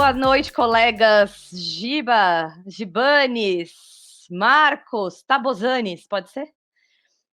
Boa noite, colegas Giba, Gibanes, Marcos, Tabosanes, pode ser?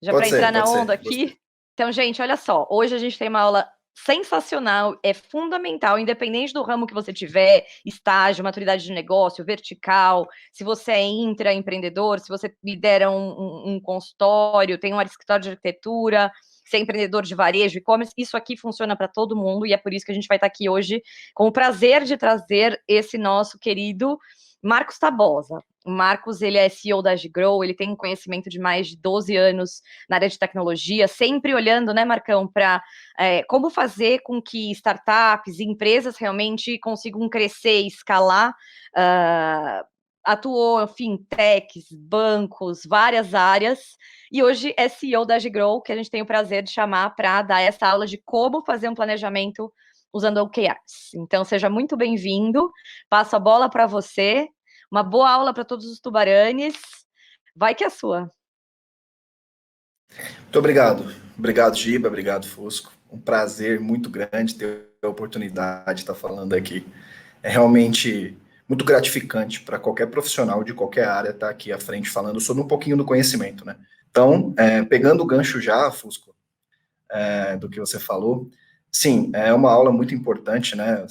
Já para entrar na Pode onda ser. aqui? Gostei. Então, gente, olha só, hoje a gente tem uma aula sensacional, é fundamental, independente do ramo que você tiver, estágio, maturidade de negócio, vertical, se você é intraempreendedor, se você lidera um consultório, tem um escritório de arquitetura, se é empreendedor de varejo, e-commerce, isso aqui funciona para todo mundo e é por isso que a gente vai estar aqui hoje com o prazer de trazer esse nosso querido Marcos Tabosa. O Marcos, ele é CEO da Gigrow, ele tem um conhecimento de mais de 12 anos na área de tecnologia, sempre olhando, né, Marcão, para como fazer com que startups e empresas realmente consigam crescer e escalar. Atuou em fintechs, bancos, várias áreas, e hoje é CEO da Gigrow, que a gente tem o prazer de chamar para dar essa aula de como fazer um planejamento usando OKRs. Então, seja muito bem-vindo, passo a bola para você, uma boa aula para todos os tubaranes, vai que é sua. Muito obrigado. Obrigado, Giba. Obrigado, Fusco. Um prazer muito grande ter a oportunidade de estar falando aqui. É realmente muito gratificante para qualquer profissional de qualquer área estar aqui à frente falando sobre um pouquinho do conhecimento, né? Então, pegando o gancho já, Fusco, do que você falou, sim, é uma aula muito importante, né?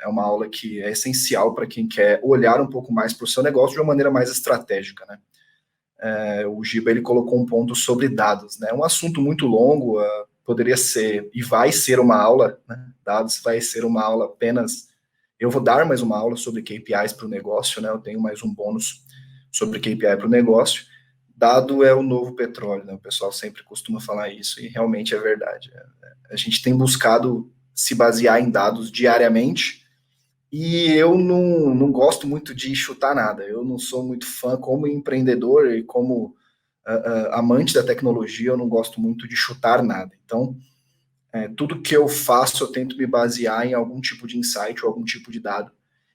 É uma aula que é essencial para quem quer olhar um pouco mais para o seu negócio de uma maneira mais estratégica, né? O Giba ele colocou um ponto sobre dados, né? Um assunto muito longo, poderia ser e vai ser uma aula, né? Dados vai ser uma aula apenas. Eu vou dar mais uma aula sobre KPIs para o negócio, né? Eu tenho mais um bônus sobre KPI para o negócio. Dado é o novo petróleo, né? O pessoal sempre costuma falar isso e realmente é verdade. A gente tem buscado se basear em dados diariamente e eu não gosto muito de chutar nada. Eu não sou muito fã, como empreendedor e como amante da tecnologia, eu não gosto muito de chutar nada. Então, tudo que eu faço, eu tento me basear em algum tipo de insight ou algum tipo de dado.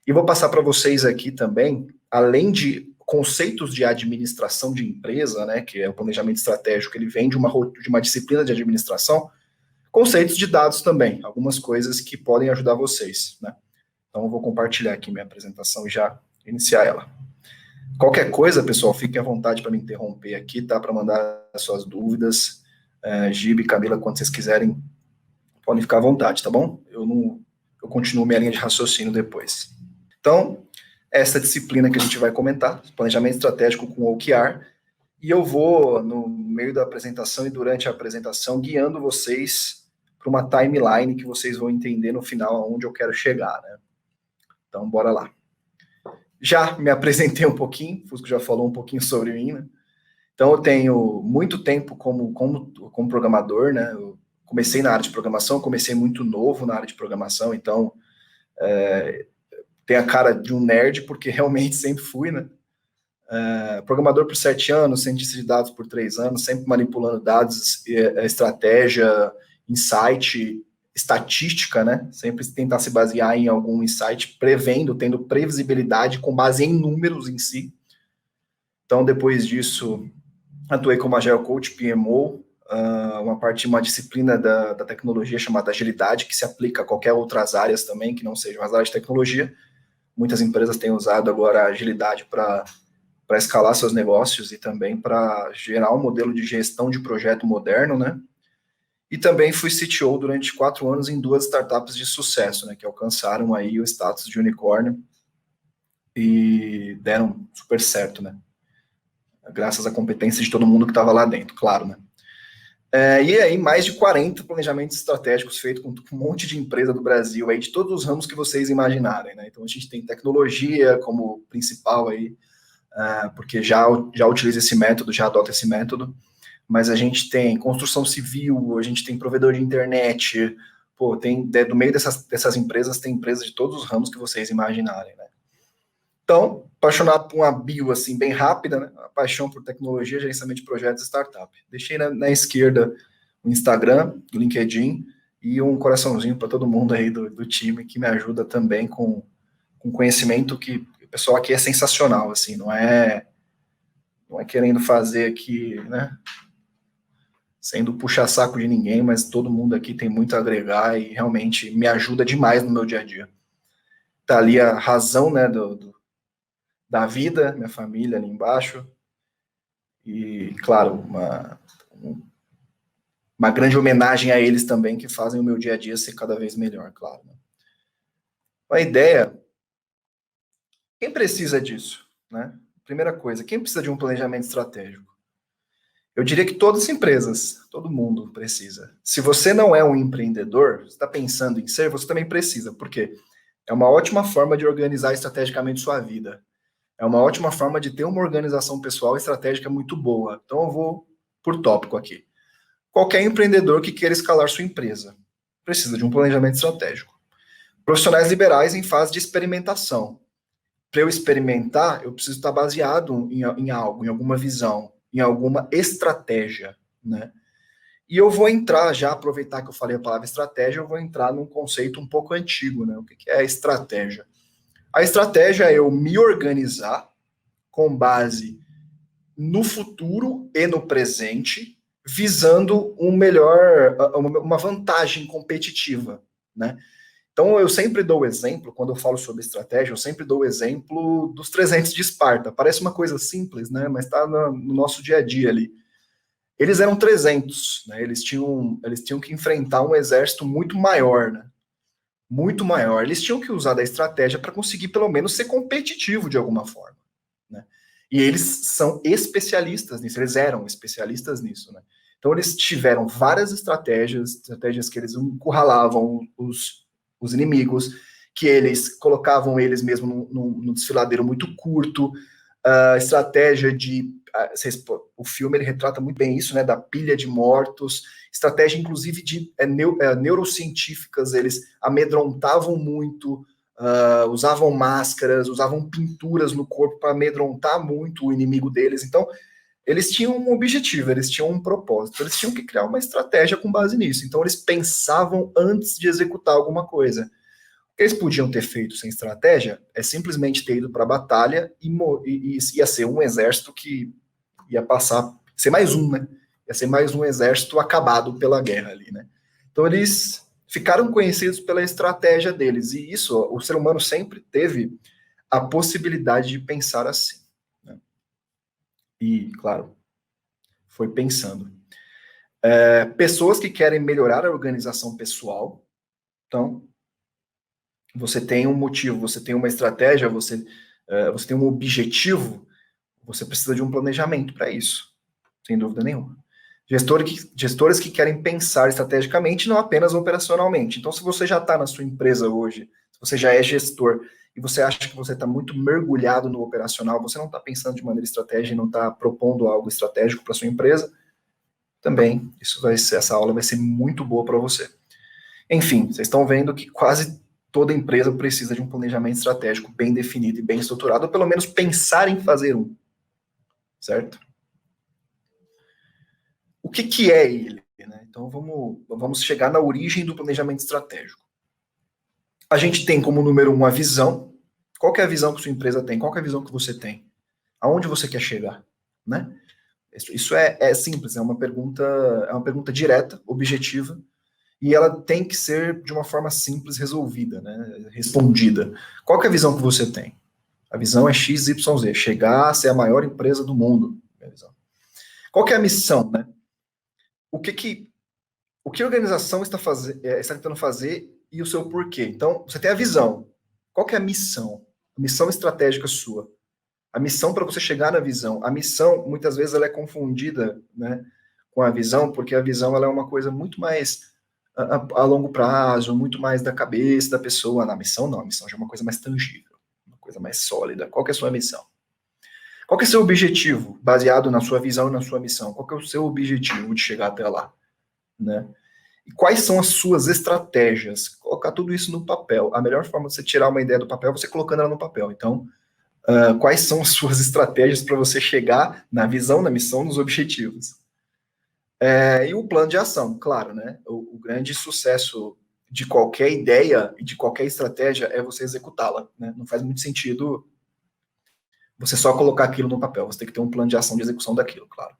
E vou passar para vocês aqui também, além de conceitos de administração de empresa, né, que é o planejamento estratégico, ele vem de uma disciplina de administração, conceitos de dados também, algumas coisas que podem ajudar vocês, né? Então, eu vou compartilhar aqui minha apresentação e já iniciar ela. Qualquer coisa, pessoal, fiquem à vontade para me interromper aqui, tá? Para mandar as suas dúvidas. Gibe, Camila, quando vocês quiserem, podem ficar à vontade, tá bom? Eu continuo minha linha de raciocínio depois. Então, essa disciplina que a gente vai comentar, planejamento estratégico com OKR, e eu vou, no meio da apresentação e durante a apresentação, guiando vocês para uma timeline que vocês vão entender no final aonde eu quero chegar, né? Então, bora lá. Já me apresentei um pouquinho, o Fusco já falou um pouquinho sobre mim, né? Então, eu tenho muito tempo como programador, né? Eu comecei na área de programação, comecei muito novo na área de programação, então tem a cara de um nerd, porque realmente sempre fui, né? Programador por 7 anos, cientista de dados por 3 anos, sempre manipulando dados, estratégia, insight, estatística, né? Sempre tentar se basear em algum insight, prevendo, tendo previsibilidade com base em números em si. Então, depois disso, atuei como Agile Coach, PMO, uma disciplina da tecnologia chamada Agilidade, que se aplica a qualquer outras áreas também, que não sejam as áreas de tecnologia. Muitas empresas têm usado agora a Agilidade para escalar seus negócios e também para gerar um modelo de gestão de projeto moderno, né? E também fui CTO durante 4 anos em 2 startups de sucesso, né? Que alcançaram aí o status de unicórnio e deram super certo, né? Graças à competência de todo mundo que estava lá dentro, claro, né? E aí, mais de 40 planejamentos estratégicos feitos com um monte de empresa do Brasil, aí, de todos os ramos que vocês imaginarem, né? Então, a gente tem tecnologia como principal aí, porque já utiliza esse método, já adota esse método, mas a gente tem construção civil, a gente tem provedor de internet, pô, do meio dessas empresas, tem empresas de todos os ramos que vocês imaginarem, né? Então, apaixonado por uma bio assim bem rápida, né? A paixão por tecnologia, gerenciamento de projetos e startup. Deixei na esquerda o Instagram, o LinkedIn e um coraçãozinho para todo mundo aí do time que me ajuda também com conhecimento que o pessoal aqui é sensacional, assim, não é querendo fazer aqui, né? Sendo puxa-saco de ninguém, mas todo mundo aqui tem muito a agregar e realmente me ajuda demais no meu dia a dia. tá ali a razão, né, da vida, minha família ali embaixo, e, claro, uma grande homenagem a eles também, que fazem o meu dia a dia ser cada vez melhor, claro. Né? A ideia, quem precisa disso, né? Primeira coisa, quem precisa de um planejamento estratégico? Eu diria que todas as empresas, todo mundo precisa. Se você não é um empreendedor, você está pensando em ser, você também precisa. Por quê? É uma ótima forma de organizar estrategicamente sua vida. É uma ótima forma de ter uma organização pessoal estratégica muito boa. Então eu vou por tópico aqui. Qualquer empreendedor que queira escalar sua empresa precisa de um planejamento estratégico. Profissionais liberais em fase de experimentação. Para eu experimentar, eu preciso estar baseado em algo, em alguma visão, em alguma estratégia, né? E eu vou entrar, já aproveitar que eu falei a palavra estratégia, eu vou entrar num conceito um pouco antigo, né? O que é estratégia? A estratégia é eu me organizar com base no futuro e no presente, visando uma vantagem competitiva, né? Então, eu sempre dou o exemplo, quando eu falo sobre estratégia, eu sempre dou o exemplo dos 300 de Esparta. Parece uma coisa simples, né? Mas está no nosso dia a dia ali. Eles eram 300, né? Eles tinham que enfrentar um exército muito maior, né? Muito maior. Eles tinham que usar da estratégia para conseguir, pelo menos, ser competitivo de alguma forma, né? E eles são especialistas nisso, eles eram especialistas nisso, né? Então, eles tiveram várias estratégias que eles encurralavam os inimigos, que eles colocavam eles mesmo num desfiladeiro muito curto, a estratégia de... O filme ele retrata muito bem isso, né, da pilha de mortos, estratégia inclusive de neurocientíficas, eles amedrontavam muito, usavam máscaras, usavam pinturas no corpo para amedrontar muito o inimigo deles. Então, eles tinham um objetivo, eles tinham um propósito, eles tinham que criar uma estratégia com base nisso. Então, eles pensavam antes de executar alguma coisa. O que eles podiam ter feito sem estratégia é simplesmente ter ido para a batalha e ia ser um exército que ia passar, ser mais um, né? Ia ser mais um exército acabado pela guerra ali, né? Então, eles ficaram conhecidos pela estratégia deles, e isso, o ser humano sempre teve a possibilidade de pensar assim, né? E, claro, foi pensando. Pessoas que querem melhorar a organização pessoal, então, você tem um motivo, você tem uma estratégia, você tem um objetivo, você precisa de um planejamento para isso, sem dúvida nenhuma. Gestores que querem pensar estrategicamente, não apenas operacionalmente. Então, se você já está na sua empresa hoje, se você já é gestor, e você acha que você está muito mergulhado no operacional, você não está pensando de maneira estratégica, não está propondo algo estratégico para sua empresa, também essa aula vai ser muito boa para você. Enfim, vocês estão vendo que quase toda empresa precisa de um planejamento estratégico bem definido e bem estruturado, ou pelo menos pensar em fazer um, certo? O que é ele? Né? Então vamos chegar na origem do planejamento estratégico. A gente tem como número 1 a visão. Qual que é a visão que sua empresa tem? Qual que é a visão que você tem? Aonde você quer chegar? Né? Isso é simples, é uma pergunta direta, objetiva, e ela tem que ser de uma forma simples resolvida, né? Respondida. Qual que é a visão que você tem? A visão é XYZ, chegar a ser a maior empresa do mundo. Qual que é a missão, né? O que a organização está tentando fazer e o seu porquê. Então, você tem a visão. Qual que é a missão? A missão estratégica sua. A missão para você chegar na visão. A missão, muitas vezes, ela é confundida, né, com a visão, porque a visão ela é uma coisa muito mais a longo prazo, muito mais da cabeça da pessoa. Na missão, não. A missão já é uma coisa mais tangível, uma coisa mais sólida. Qual que é a sua missão? Qual que é o seu objetivo, baseado na sua visão e na sua missão? Qual que é o seu objetivo de chegar até lá? Né? E quais são as suas estratégias? Colocar tudo isso no papel. A melhor forma de você tirar uma ideia do papel é você colocando ela no papel. Então, quais são as suas estratégias para você chegar na visão, na missão, nos objetivos? E o plano de ação, claro, né? O grande sucesso de qualquer ideia e de qualquer estratégia é você executá-la, né? Não faz muito sentido você só colocar aquilo no papel. Você tem que ter um plano de ação de execução daquilo, claro.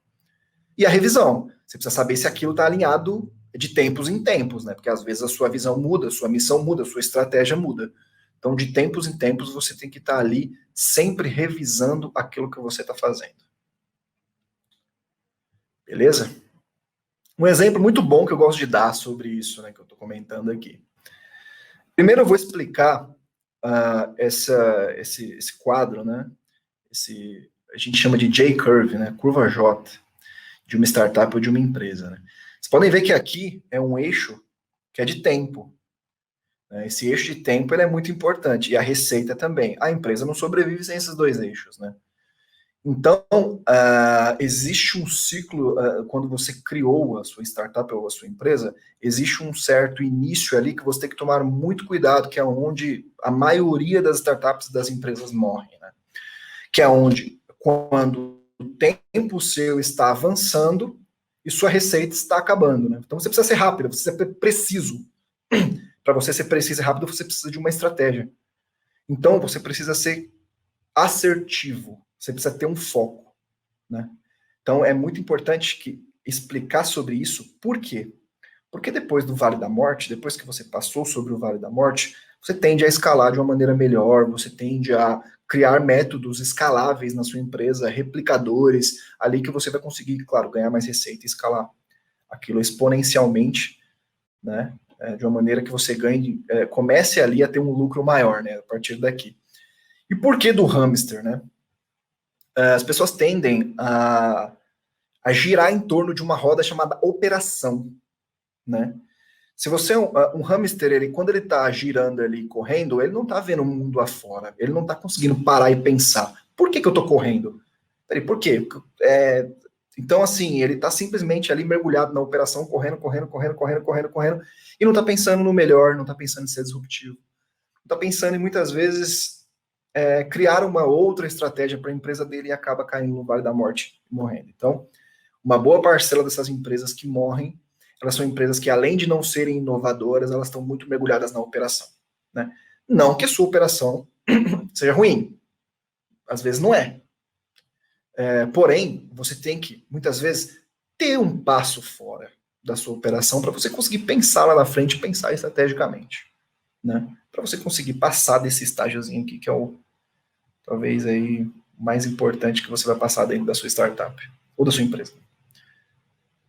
E a revisão. Você precisa saber se aquilo está alinhado de tempos em tempos, né? Porque às vezes a sua visão muda, a sua missão muda, a sua estratégia muda. Então, de tempos em tempos, você tem que estar ali sempre revisando aquilo que você está fazendo. Beleza? Um exemplo muito bom que eu gosto de dar sobre isso, né, que eu estou comentando aqui. Primeiro eu vou explicar esse quadro, né? A gente chama de J-curve, né? Curva J, de uma startup ou de uma empresa, né? Vocês podem ver que aqui é um eixo que é de tempo. Né? Esse eixo de tempo ele é muito importante, e a receita também. A empresa não sobrevive sem esses dois eixos, né? Então, existe um ciclo, quando você criou a sua startup ou a sua empresa, existe um certo início ali que você tem que tomar muito cuidado, que é onde a maioria das startups das empresas morrem, né? Que é onde, quando o tempo seu está avançando e sua receita está acabando, né? Então, você precisa ser rápido, você precisa ser preciso. Para você ser preciso e rápido, você precisa de uma estratégia. Então, você precisa ser assertivo. Você precisa ter um foco, né? Então, é muito importante explicar sobre isso. Por quê? Porque depois do Vale da Morte, depois que você passou sobre o Vale da Morte, você tende a escalar de uma maneira melhor, você tende a criar métodos escaláveis na sua empresa, replicadores, ali que você vai conseguir, claro, ganhar mais receita e escalar aquilo exponencialmente, né? De uma maneira que você ganhe, comece ali a ter um lucro maior, né? A partir daqui. E por que do hamster, né? As pessoas tendem a girar em torno de uma roda chamada operação, né? Se você um hamster, quando ele está girando ali, correndo, ele não está vendo o mundo afora, ele não está conseguindo parar e pensar, por que eu estou correndo? Peraí, por quê? Então, assim, ele está simplesmente ali mergulhado na operação, correndo, e não está pensando no melhor, não está pensando em ser disruptivo. Não está pensando em, muitas vezes, criar uma outra estratégia para a empresa dele e acaba caindo no Vale da Morte e morrendo. Então, uma boa parcela dessas empresas que morrem, elas são empresas que, além de não serem inovadoras, elas estão muito mergulhadas na operação, né? Não que a sua operação seja ruim. Às vezes não é. Porém, você tem que, muitas vezes, ter um passo fora da sua operação para você conseguir pensar lá na frente, pensar estrategicamente, né? Para você conseguir passar desse estágiozinho aqui, que é o, talvez, aí, mais importante que você vai passar dentro da sua startup ou da sua empresa.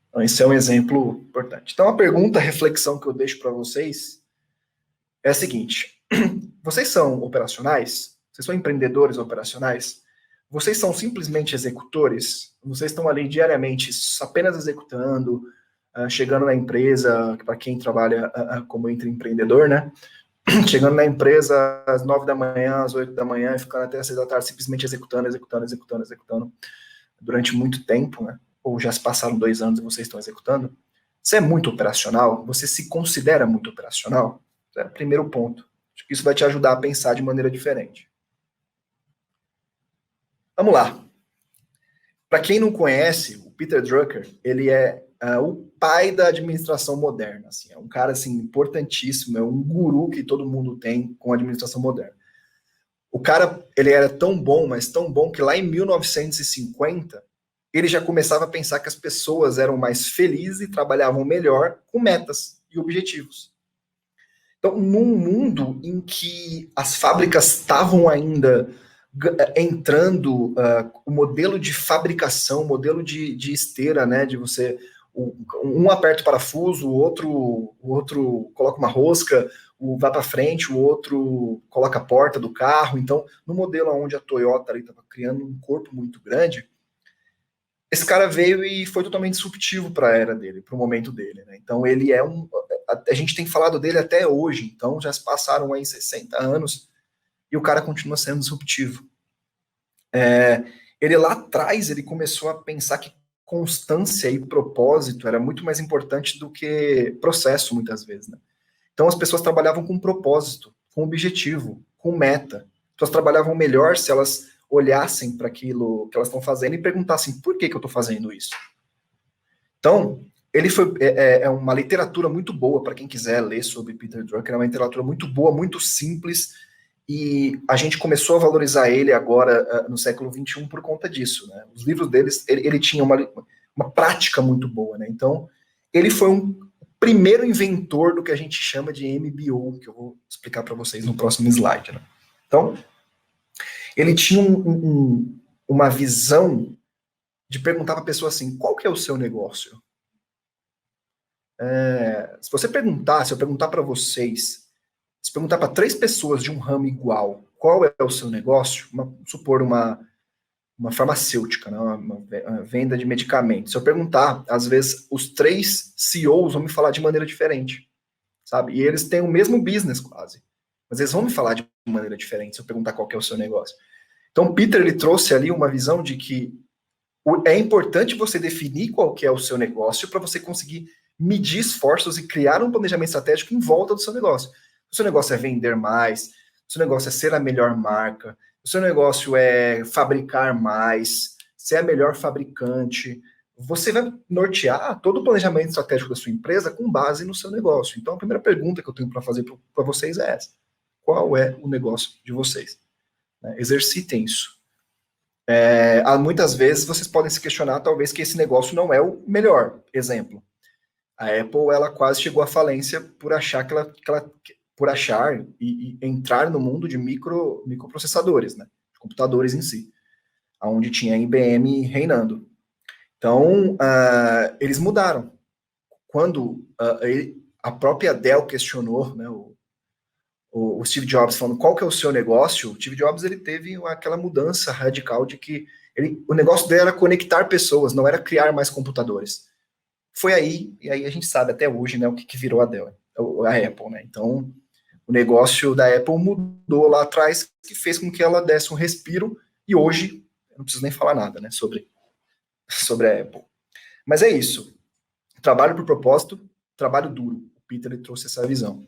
Então, esse é um exemplo importante. Então, a pergunta, a reflexão que eu deixo para vocês é a seguinte: vocês são operacionais? Vocês são empreendedores operacionais? Vocês são simplesmente executores? Vocês estão ali diariamente apenas executando, chegando na empresa, para quem trabalha como empreendedor, né? Chegando na empresa às 9 da manhã, às 8 da manhã, e ficando até às 6 da tarde, simplesmente executando, durante muito tempo, né? Ou já se passaram 2 anos e vocês estão executando. Você é muito operacional? Você se considera muito operacional? Esse é o primeiro ponto. Acho que isso vai te ajudar a pensar de maneira diferente. Vamos lá. Para quem não conhece, o Peter Drucker, ele é o pai da administração moderna. Assim, é um cara assim, importantíssimo, é um guru que todo mundo tem com a administração moderna. O cara, ele era tão bom, mas tão bom, que lá em 1950, ele já começava a pensar que as pessoas eram mais felizes e trabalhavam melhor com metas e objetivos. Então, num mundo em que as fábricas estavam ainda entrando, o modelo de fabricação, o modelo de esteira, né, de você, um aperta o parafuso, o outro coloca uma rosca, vai para frente, o outro coloca a porta do carro. Então, no modelo onde a Toyota estava criando um corpo muito grande, esse cara veio e foi totalmente disruptivo para a era dele, para o momento dele, né? Então, ele é a gente tem falado dele até hoje, então já se passaram aí 60 anos, e o cara continua sendo disruptivo. Ele lá atrás, ele começou a pensar que constância e propósito era muito mais importante do que processo, muitas vezes, né? Então as pessoas trabalhavam com propósito, com objetivo, com meta. As pessoas trabalhavam melhor se elas olhassem para aquilo que elas estão fazendo e perguntassem: por que eu estou fazendo isso? Então, ele foi uma literatura muito boa para quem quiser ler sobre Peter Drucker, é uma literatura muito boa, muito simples, e a gente começou a valorizar ele agora no século XXI por conta disso, né? Os livros deles, ele tinha uma prática muito boa, né? Então, ele foi um primeiro inventor do que a gente chama de MBO, que eu vou explicar para vocês no próximo slide. Né? Então, ele tinha uma visão de perguntar para a pessoa assim, qual que é o seu negócio? Se eu perguntar para vocês, se perguntar para 3 pessoas de um ramo igual, qual é o seu negócio? Supor uma farmacêutica, né? uma venda de medicamentos. Se eu perguntar, às vezes os 3 CEOs vão me falar de maneira diferente, sabe? E eles têm o mesmo business quase, mas eles vão me falar de maneira diferente se eu perguntar qual que é o seu negócio. Então, Peter, ele trouxe ali uma visão de que é importante você definir qual que é o seu negócio para você conseguir medir esforços e criar um planejamento estratégico em volta do seu negócio. O seu negócio é vender mais, o seu negócio é ser a melhor marca, o seu negócio é fabricar mais, ser a melhor fabricante. Você vai nortear todo o planejamento estratégico da sua empresa com base no seu negócio. Então, a primeira pergunta que eu tenho para fazer para vocês é essa. Qual é o negócio de vocês? Exercitem isso. Muitas vezes vocês podem se questionar, talvez, que esse negócio não é o melhor. Exemplo, a Apple, ela quase chegou à falência por achar e entrar no mundo de microprocessadores, né? De computadores em si, onde tinha a IBM reinando. Então, eles mudaram. Quando a própria Dell questionou, né, o Steve Jobs falando qual que é o seu negócio, o Steve Jobs ele teve aquela mudança radical de que o negócio dele era conectar pessoas, não era criar mais computadores. Foi aí, e aí a gente sabe até hoje, né, o que virou a Dell, a Apple, né? Então, o negócio da Apple mudou lá atrás, que fez com que ela desse um respiro, e hoje, eu não preciso nem falar nada, né, sobre a Apple. Mas é isso. Trabalho por propósito, trabalho duro. O Peter ele trouxe essa visão.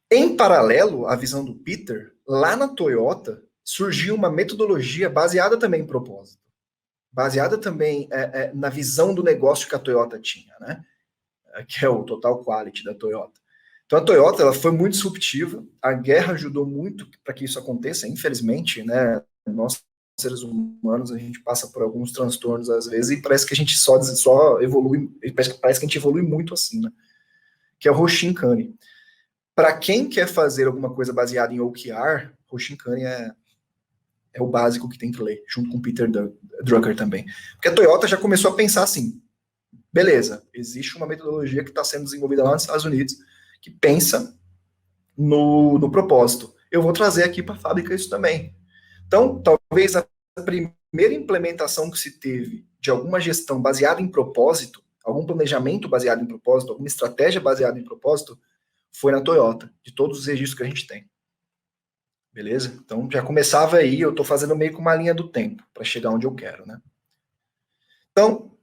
Em paralelo à visão do Peter, lá na Toyota, surgiu uma metodologia baseada também em propósito. Baseada também na visão do negócio que a Toyota tinha, né? Que é o Total Quality da Toyota. Então a Toyota ela foi muito disruptiva, a guerra ajudou muito para que isso aconteça, infelizmente, né? Nós, seres humanos, a gente passa por alguns transtornos às vezes e parece que a gente só evolui, parece que a gente evolui muito assim, né? Que é o Hoshinkane. Para quem quer fazer alguma coisa baseada em OKR, Hoshinkane é o básico que tem que ler, junto com o Peter Drucker também. Porque a Toyota já começou a pensar assim, beleza, existe uma metodologia que está sendo desenvolvida lá nos Estados Unidos que pensa no propósito. Eu vou trazer aqui para a fábrica isso também. Então, talvez a primeira implementação que se teve de alguma gestão baseada em propósito, algum planejamento baseado em propósito, alguma estratégia baseada em propósito, foi na Toyota, de todos os registros que a gente tem. Beleza? Então, já começava aí, eu estou fazendo meio que uma linha do tempo, para chegar onde eu quero, né? Então,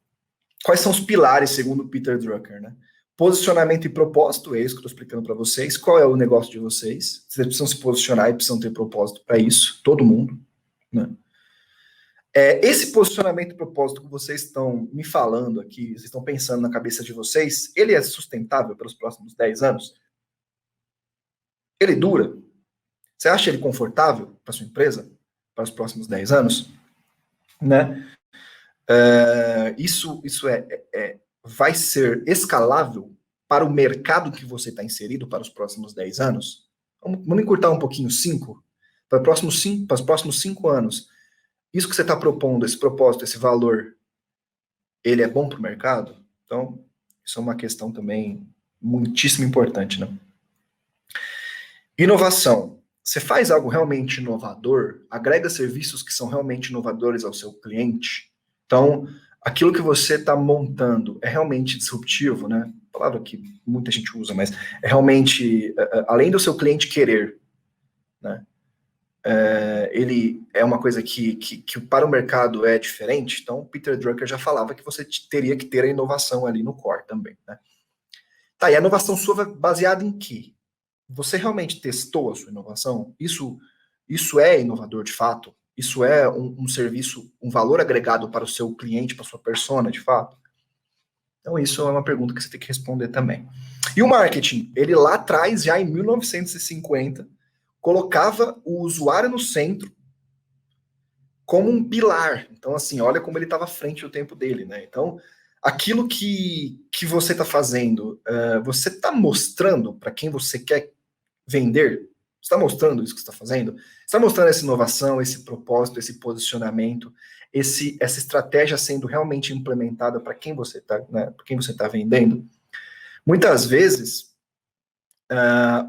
quais são os pilares, segundo o Peter Drucker, né? Posicionamento e propósito, é isso que eu estou explicando para vocês. Qual é o negócio de vocês? Vocês precisam se posicionar e precisam ter propósito para isso, todo mundo, né? Esse posicionamento e propósito que vocês estão me falando aqui, vocês estão pensando na cabeça de vocês, ele é sustentável pelos próximos 10 anos? Ele dura? Você acha ele confortável para sua empresa para os próximos 10 anos? Né? Isso vai ser escalável para o mercado que você está inserido para os próximos 10 anos? Vamos encurtar um pouquinho, 5? Para os próximos 5 anos, isso que você está propondo, esse propósito, esse valor, ele é bom para o mercado? Então, isso é uma questão também muitíssimo importante, né? Inovação. Você faz algo realmente inovador, agrega serviços que são realmente inovadores ao seu cliente. Então, aquilo que você está montando é realmente disruptivo, né? Palavra que muita gente usa, mas é realmente, além do seu cliente querer, né? Ele é uma coisa que para o mercado é diferente. Então, Peter Drucker já falava que você teria que ter a inovação ali no core também, né? Tá, e a inovação sua é baseada em quê? Você realmente testou a sua inovação? Isso é inovador de fato? Isso é um serviço, um valor agregado para o seu cliente, para a sua persona, de fato? Então, isso é uma pergunta que você tem que responder também. E o marketing? Ele lá atrás, já em 1950, colocava o usuário no centro como um pilar. Então, assim, olha como ele estava à frente do tempo dele, né? Então, aquilo que você está fazendo, você está mostrando para quem você quer vender? Você está mostrando isso que você está fazendo? Você está mostrando essa inovação, esse propósito, esse posicionamento, essa estratégia sendo realmente implementada para quem você está, né, para quem você está vendendo? Muitas vezes,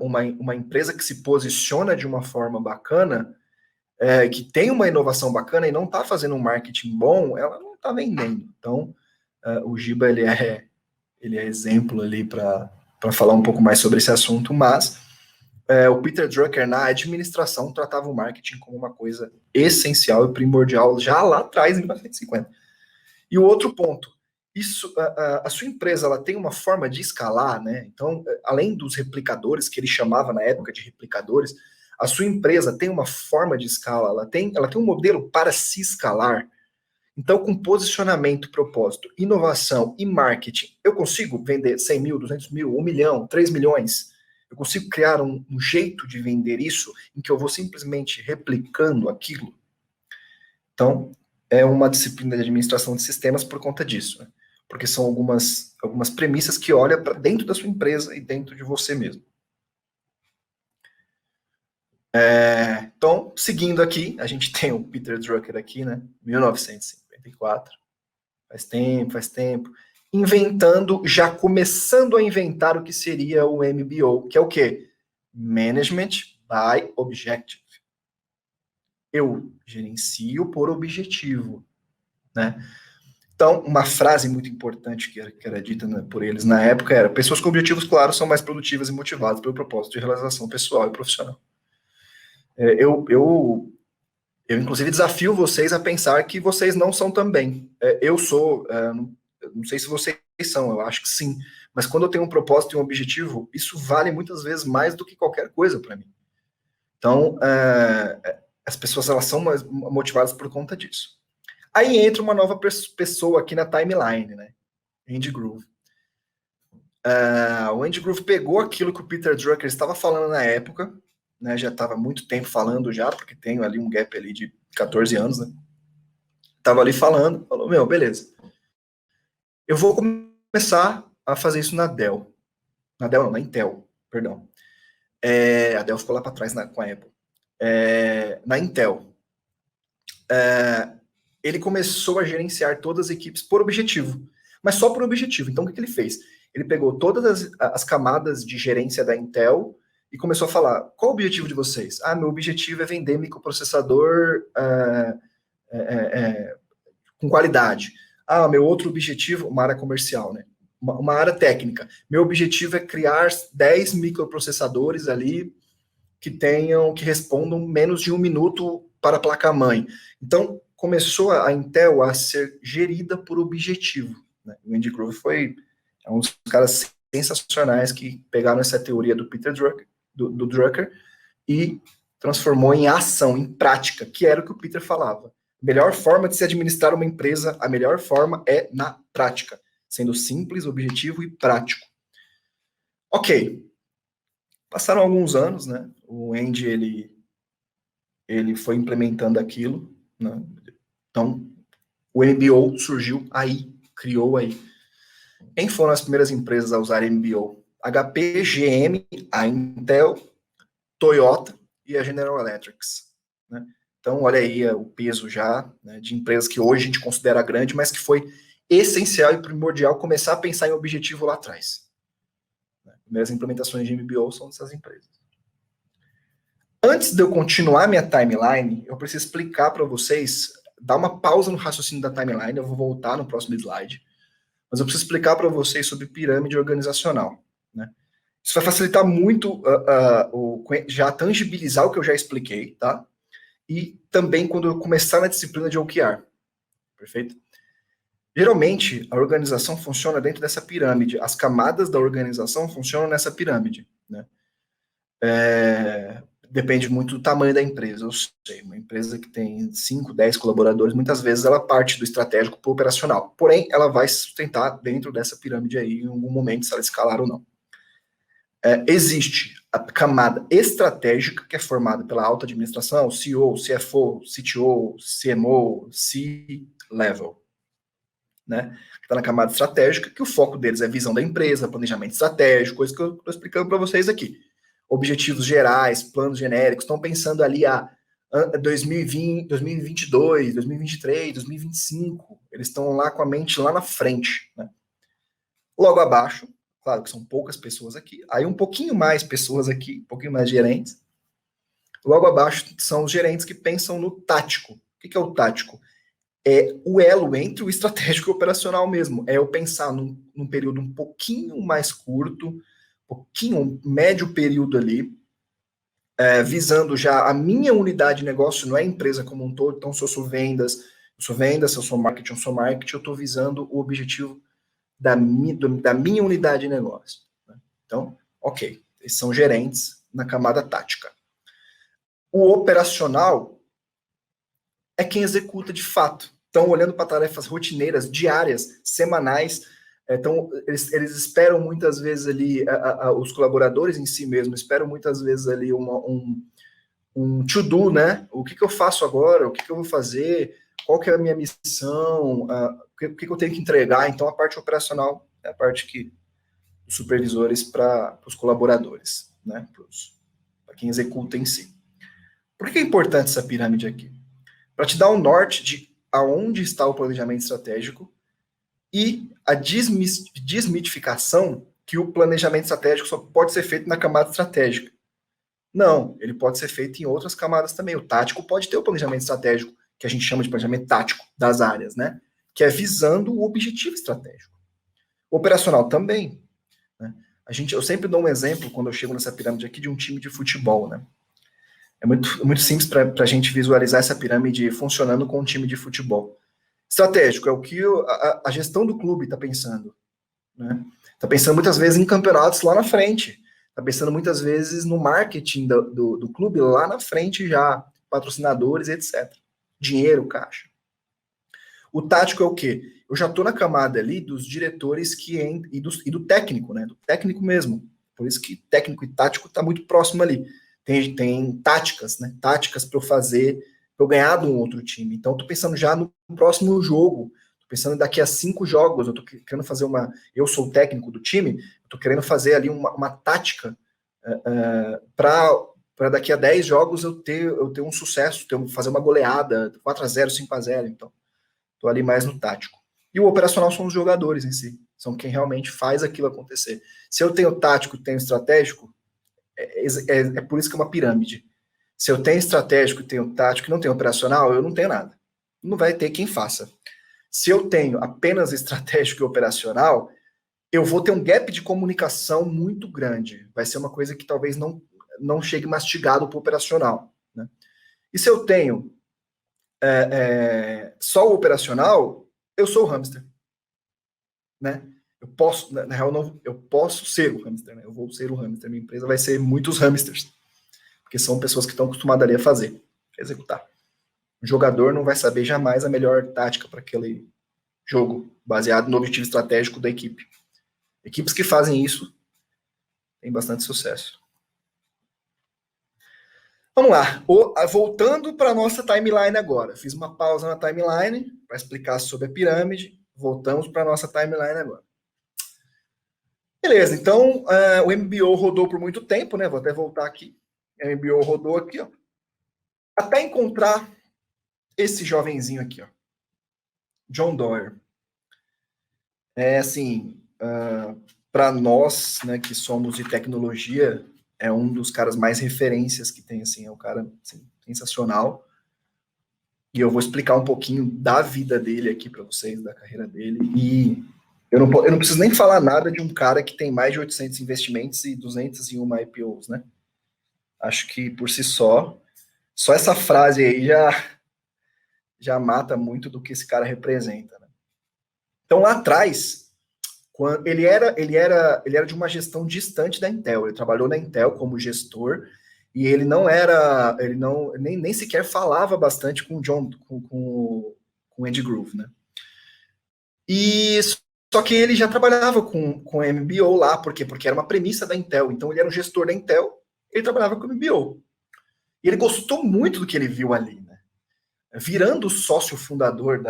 uma empresa que se posiciona de uma forma bacana, que tem uma inovação bacana e não está fazendo um marketing bom, ela não está vendendo. Então, o Giba ele é exemplo ali para falar um pouco mais sobre esse assunto, mas o Peter Drucker, na administração, tratava o marketing como uma coisa essencial e primordial já lá atrás, em 1950. E o outro ponto, a sua empresa ela tem uma forma de escalar, né? Então, além dos replicadores, que ele chamava na época de replicadores, a sua empresa tem uma forma de escala, ela tem um modelo para se escalar. Então, com posicionamento, propósito, inovação e marketing, eu consigo vender 100 mil, 200 mil, 1 milhão, 3 milhões? Eu consigo criar um jeito de vender isso em que eu vou simplesmente replicando aquilo? Então, é uma disciplina de administração de sistemas por conta disso, né? Porque são algumas premissas que olham para dentro da sua empresa e dentro de você mesmo. Então, seguindo aqui, a gente tem o Peter Drucker aqui, né? 1954. Faz tempo. Já começando a inventar o que seria o MBO, que é o quê? Management by Objective. Eu gerencio por objetivo, né? Então, uma frase muito importante que era dita, né, por eles na época era: pessoas com objetivos claros são mais produtivas e motivadas pelo propósito de realização pessoal e profissional. Eu inclusive, desafio vocês a pensar que vocês não são também. Eu sou, não sei se vocês são, eu acho que sim, mas quando eu tenho um propósito e um objetivo, isso vale muitas vezes mais do que qualquer coisa para mim. Então, as pessoas elas são mais motivadas por conta disso. Aí entra uma nova pessoa aqui na timeline, né? Andy Grove. O Andy Grove pegou aquilo que o Peter Drucker estava falando na época, né? Já estava há muito tempo falando já, porque tem ali um gap ali de 14 anos, né? Estava ali falando, falou, meu, beleza. Eu vou começar a fazer isso na Dell. Na Dell não, na Intel, perdão. A Dell ficou lá para trás com a Apple. Na Intel. Ele começou a gerenciar todas as equipes por objetivo, mas só por objetivo. Então, o que ele fez? Ele pegou todas as camadas de gerência da Intel e começou a falar: qual o objetivo de vocês? Meu objetivo é vender microprocessador com qualidade. Meu outro objetivo, uma área comercial, né? Uma área técnica. Meu objetivo é criar 10 microprocessadores ali que respondam menos de 1 minuto para a placa-mãe. Então, começou a Intel a ser gerida por objetivo, né? O Andy Grove foi um dos caras sensacionais que pegaram essa teoria do Peter Drucker, do Drucker, e transformou em ação, em prática, que era o que o Peter falava. A melhor forma de se administrar uma empresa, a melhor forma é na prática, sendo simples, objetivo e prático. Ok. Passaram alguns anos, né? O Andy, ele foi implementando aquilo, né? Então, o MBO surgiu aí, criou aí. Quem foram as primeiras empresas a usar MBO? HP, GM, a Intel, Toyota e a General Electric, né? Então, olha aí o peso já, né, de empresas que hoje a gente considera grande, mas que foi essencial e primordial começar a pensar em objetivo lá atrás. As primeiras implementações de MBO são dessas empresas. Antes de eu continuar minha timeline, eu preciso explicar para vocês, dar uma pausa no raciocínio da timeline, eu vou voltar no próximo slide, mas eu preciso explicar para vocês sobre pirâmide organizacional, né? Isso vai facilitar muito já tangibilizar o que eu já expliquei, tá? E também quando eu começar na disciplina de OKR, perfeito? Geralmente, a organização funciona dentro dessa pirâmide, as camadas da organização funcionam nessa pirâmide, né? Depende muito do tamanho da empresa, eu sei. Uma empresa que tem 5, 10 colaboradores, muitas vezes ela parte do estratégico para o operacional. Porém, ela vai se sustentar dentro dessa pirâmide aí, em algum momento, se ela escalar ou não. Existe a camada estratégica, que é formada pela alta administração, CEO, CFO, CTO, CMO, C-level. né? Que está na camada estratégica, que o foco deles é visão da empresa, planejamento estratégico, coisa que eu estou explicando para vocês aqui. Objetivos gerais, planos genéricos, estão pensando ali a 2020, 2022, 2023, 2025. Eles estão lá com a mente lá na frente, né? Logo abaixo, claro que são poucas pessoas aqui, aí um pouquinho mais pessoas aqui, um pouquinho mais gerentes. Logo abaixo são os gerentes que pensam no tático. O que é o tático? É o elo entre o estratégico e o operacional mesmo. É eu pensar num período um pouquinho mais curto, um médio período ali, visando já a minha unidade de negócio, não é a empresa como um todo. Então, se eu sou vendas, se eu sou marketing, eu estou visando o objetivo da minha unidade de negócio. Né? Então, ok, esses são gerentes na camada tática. O operacional é quem executa de fato. Então, olhando para tarefas rotineiras, diárias, semanais, então, eles esperam muitas vezes ali, os colaboradores em si mesmo, esperam muitas vezes ali um to-do, né? O que eu faço agora? O que eu vou fazer? Qual que é a minha missão? O que eu tenho que entregar? Então, a parte operacional é a parte que os supervisores para os colaboradores, né? Para quem executa em si. Por que é importante essa pirâmide aqui? Para te dar um norte de aonde está o planejamento estratégico e a desmitificação que o planejamento estratégico só pode ser feito na camada estratégica. Não, ele pode ser feito em outras camadas também. O tático pode ter o planejamento estratégico, que a gente chama de planejamento tático das áreas, né? Que é visando o objetivo estratégico. O operacional também. Né? Eu sempre dou um exemplo, quando eu chego nessa pirâmide aqui, de um time de futebol, né? É muito simples para a gente visualizar essa pirâmide funcionando com um time de futebol. Estratégico é o que a gestão do clube está pensando. Né? Está pensando muitas vezes em campeonatos lá na frente. Está pensando muitas vezes no marketing do clube lá na frente já. Patrocinadores, etc. Dinheiro, caixa. O tático é o quê? Eu já estou na camada ali dos diretores e do técnico, né? Do técnico mesmo. Por isso que técnico e tático está muito próximo ali. Tem táticas, né? Táticas para eu fazer, para eu ganhar de um outro time. Então, estou pensando já no próximo jogo. Estou pensando daqui a 5 jogos. Eu estou querendo fazer Eu sou o técnico do time. Estou querendo fazer ali uma tática para daqui a 10 jogos eu ter um sucesso, fazer uma goleada, 4-0, 5-0. Então, estou ali mais no tático. E o operacional são os jogadores em si. São quem realmente faz aquilo acontecer. Se eu tenho tático e tenho estratégico, é por isso que é uma pirâmide. Se eu tenho estratégico e tenho tático e não tenho operacional, eu não tenho nada. Não vai ter quem faça. Se eu tenho apenas estratégico e operacional, eu vou ter um gap de comunicação muito grande. Vai ser uma coisa que talvez não chegue mastigado para o operacional. Né? E se eu tenho só o operacional, eu sou o hamster. Né? Eu posso, na real, eu posso ser o hamster, né? Eu vou ser o hamster. Minha empresa vai ser muitos hamsters, porque são pessoas que estão acostumadas ali a fazer, a executar. O jogador não vai saber jamais a melhor tática para aquele jogo, baseado no objetivo estratégico da equipe. Equipes que fazem isso têm bastante sucesso. Vamos lá, voltando para a nossa timeline agora. Fiz uma pausa na timeline para explicar sobre a pirâmide. Voltamos para a nossa timeline agora. Beleza, então o MBO rodou por muito tempo, né? Vou até voltar aqui. O MBO rodou aqui, ó. Até encontrar esse jovenzinho aqui, ó. John Doerr. Assim, para nós, né, que somos de tecnologia, é um dos caras mais referências que tem, assim, é um cara assim, sensacional. E eu vou explicar um pouquinho da vida dele aqui para vocês, da carreira dele. E eu não preciso nem falar nada de um cara que tem mais de 800 investimentos e 201 IPOs, né? Acho que por si só essa frase aí já mata muito do que esse cara representa. Né? Então lá atrás, quando ele era de uma gestão distante da Intel. Ele trabalhou na Intel como gestor e ele nem sequer falava bastante com o John, com o Andy Grove, né? E só que ele já trabalhava com MBO lá, por quê? Porque era uma premissa da Intel. Então ele era um gestor da Intel, ele trabalhava com MBO. E ele gostou muito do que ele viu ali, né? Virando sócio fundador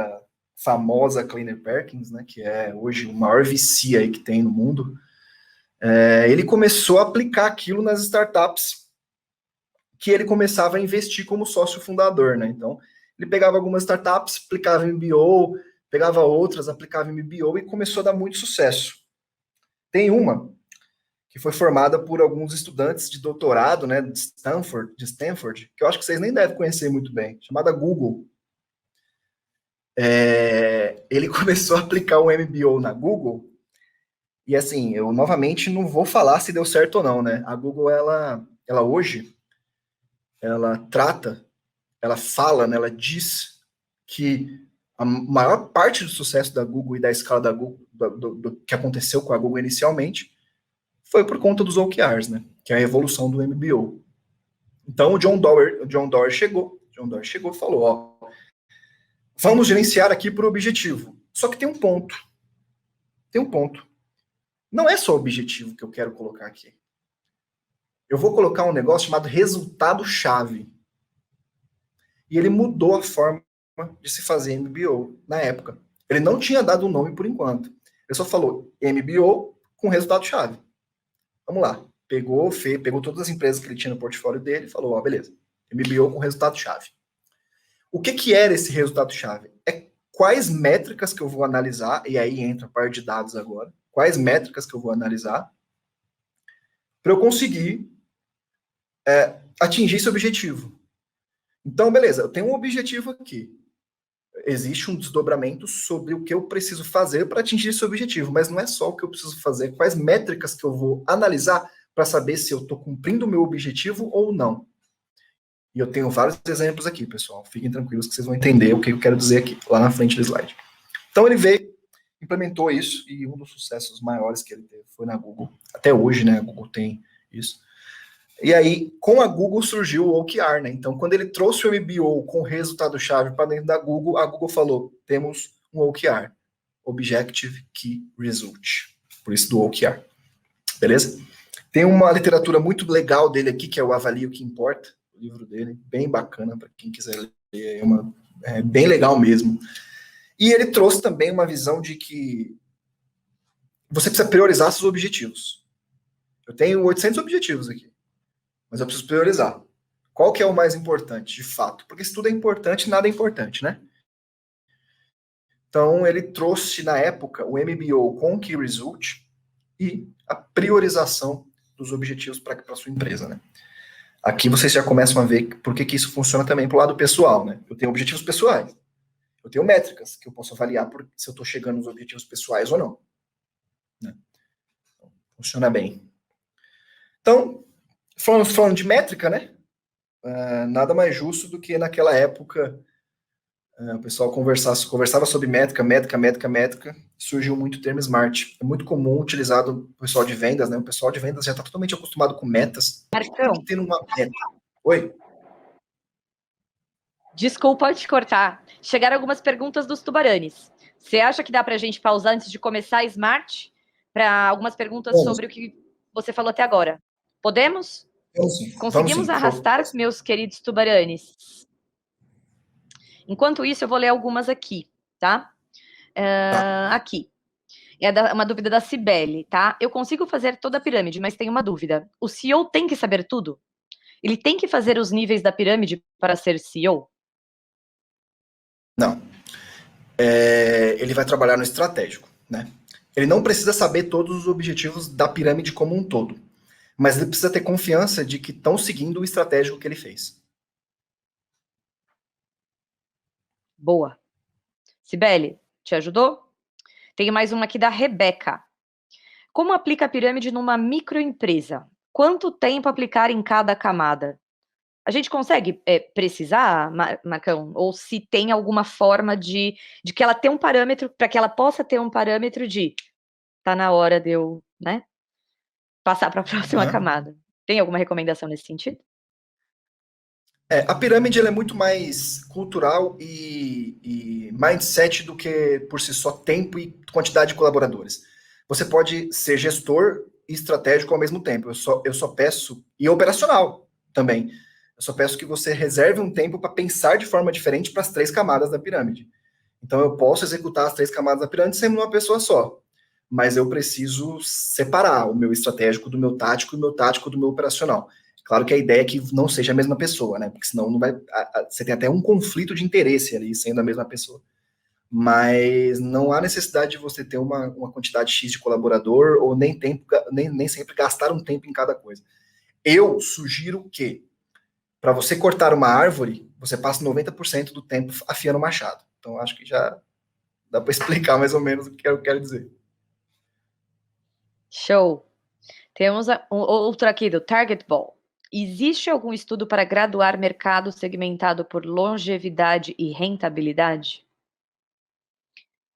famosa Kleiner Perkins, né, que é hoje o maior VC aí que tem no mundo, ele começou a aplicar aquilo nas startups que ele começava a investir como sócio fundador, né? Então, ele pegava algumas startups, aplicava em MBO, pegava outras, aplicava em MBO e começou a dar muito sucesso. Tem uma que foi formada por alguns estudantes de doutorado, né, de Stanford, que eu acho que vocês nem devem conhecer muito bem, chamada Google. Ele começou a aplicar o MBO na Google, e assim, eu novamente não vou falar se deu certo ou não, né? A Google, ela hoje, ela fala, né, ela diz que a maior parte do sucesso da Google e da escala da Google, do que aconteceu com a Google inicialmente, foi por conta dos OKRs, né? Que é a evolução do MBO. Então o John Doerr chegou e falou, ó, vamos gerenciar aqui por objetivo. Só que tem um ponto. Não é só objetivo que eu quero colocar aqui. Eu vou colocar um negócio chamado resultado-chave. E ele mudou a forma de se fazer MBO na época. Ele não tinha dado um nome por enquanto. Ele só falou MBO com resultado-chave. Vamos lá. Pegou todas as empresas que ele tinha no portfólio dele e falou, ó, beleza, MBO com resultado-chave. O que era esse resultado-chave? É quais métricas que eu vou analisar, e aí entra a parte de dados agora, quais métricas que eu vou analisar para eu conseguir atingir esse objetivo. Então, beleza, eu tenho um objetivo aqui. Existe um desdobramento sobre o que eu preciso fazer para atingir esse objetivo, mas não é só o que eu preciso fazer, quais métricas que eu vou analisar para saber se eu estou cumprindo o meu objetivo ou não. E eu tenho vários exemplos aqui, pessoal. Fiquem tranquilos que vocês vão entender o que eu quero dizer aqui, lá na frente do slide. Então ele veio, implementou isso, e um dos sucessos maiores que ele teve foi na Google. Até hoje, né, a Google tem isso. E aí, com a Google surgiu o OKR, né? Então, quando ele trouxe o MBO com resultado-chave para dentro da Google, a Google falou, temos um OKR, Objective Key Result. Por isso do OKR. Beleza? Tem uma literatura muito legal dele aqui, que é o Avalie o que Importa, o livro dele, bem bacana para quem quiser ler, é bem legal mesmo. E ele trouxe também uma visão de que você precisa priorizar seus objetivos. Eu tenho 800 objetivos aqui, mas eu preciso priorizar. Qual que é o mais importante, de fato? Porque se tudo é importante, nada é importante, né? Então, ele trouxe, na época, o MBO com Key Result e a priorização dos objetivos para a sua empresa, né? Aqui vocês já começam a ver por que isso funciona também para o lado pessoal, né? Eu tenho objetivos pessoais. Eu tenho métricas que eu posso avaliar se eu estou chegando nos objetivos pessoais ou não. Né? Funciona bem. Então, falando de métrica, né? Nada mais justo do que naquela época o pessoal conversava sobre métrica, surgiu muito o termo SMART. É muito comum utilizado o pessoal de vendas, né? O pessoal de vendas já está totalmente acostumado com metas. Marcão. Tendo uma meta. Oi? Desculpa te cortar. Chegaram algumas perguntas dos tubaranes. Você acha que dá para a gente pausar antes de começar a Smart? Para algumas perguntas sobre o que você falou até agora. Podemos? Conseguimos arrastar, meus queridos tubaranes? Enquanto isso, eu vou ler algumas aqui, tá? Aqui. É uma dúvida da Cibele, tá? Eu consigo fazer toda a pirâmide, mas tenho uma dúvida. O CEO tem que saber tudo? Ele tem que fazer os níveis da pirâmide para ser CEO? Não. Ele vai trabalhar no estratégico, né? Ele não precisa saber todos os objetivos da pirâmide como um todo, mas ele precisa ter confiança de que estão seguindo o estratégico que ele fez. Boa. Cibele, te ajudou? Tem mais uma aqui da Rebeca. Como aplica a pirâmide numa microempresa? Quanto tempo aplicar em cada camada? A gente consegue precisar, Marcão? Ou se tem alguma forma de que ela tenha um parâmetro, para que ela possa ter um parâmetro de tá na hora de eu, né, passar para a próxima camada. Tem alguma recomendação nesse sentido? A pirâmide ela é muito mais cultural e mindset do que por si só tempo e quantidade de colaboradores. Você pode ser gestor e estratégico ao mesmo tempo. Eu só peço, e operacional também, eu só peço que você reserve um tempo para pensar de forma diferente para as 3 camadas da pirâmide. Então, eu posso executar as 3 camadas da pirâmide sendo uma pessoa só, mas eu preciso separar o meu estratégico do meu tático e o meu tático do meu operacional. Claro que a ideia é que não seja a mesma pessoa, né? Porque senão não vai, você tem até um conflito de interesse ali, sendo a mesma pessoa. Mas não há necessidade de você ter uma quantidade X de colaborador ou nem sempre gastar um tempo em cada coisa. Eu sugiro que, para você cortar uma árvore, você passa 90% do tempo afiando o machado. Então, acho que já dá para explicar mais ou menos o que eu quero dizer. Show. Temos outro aqui do Target Ball. Existe algum estudo para graduar mercado segmentado por longevidade e rentabilidade?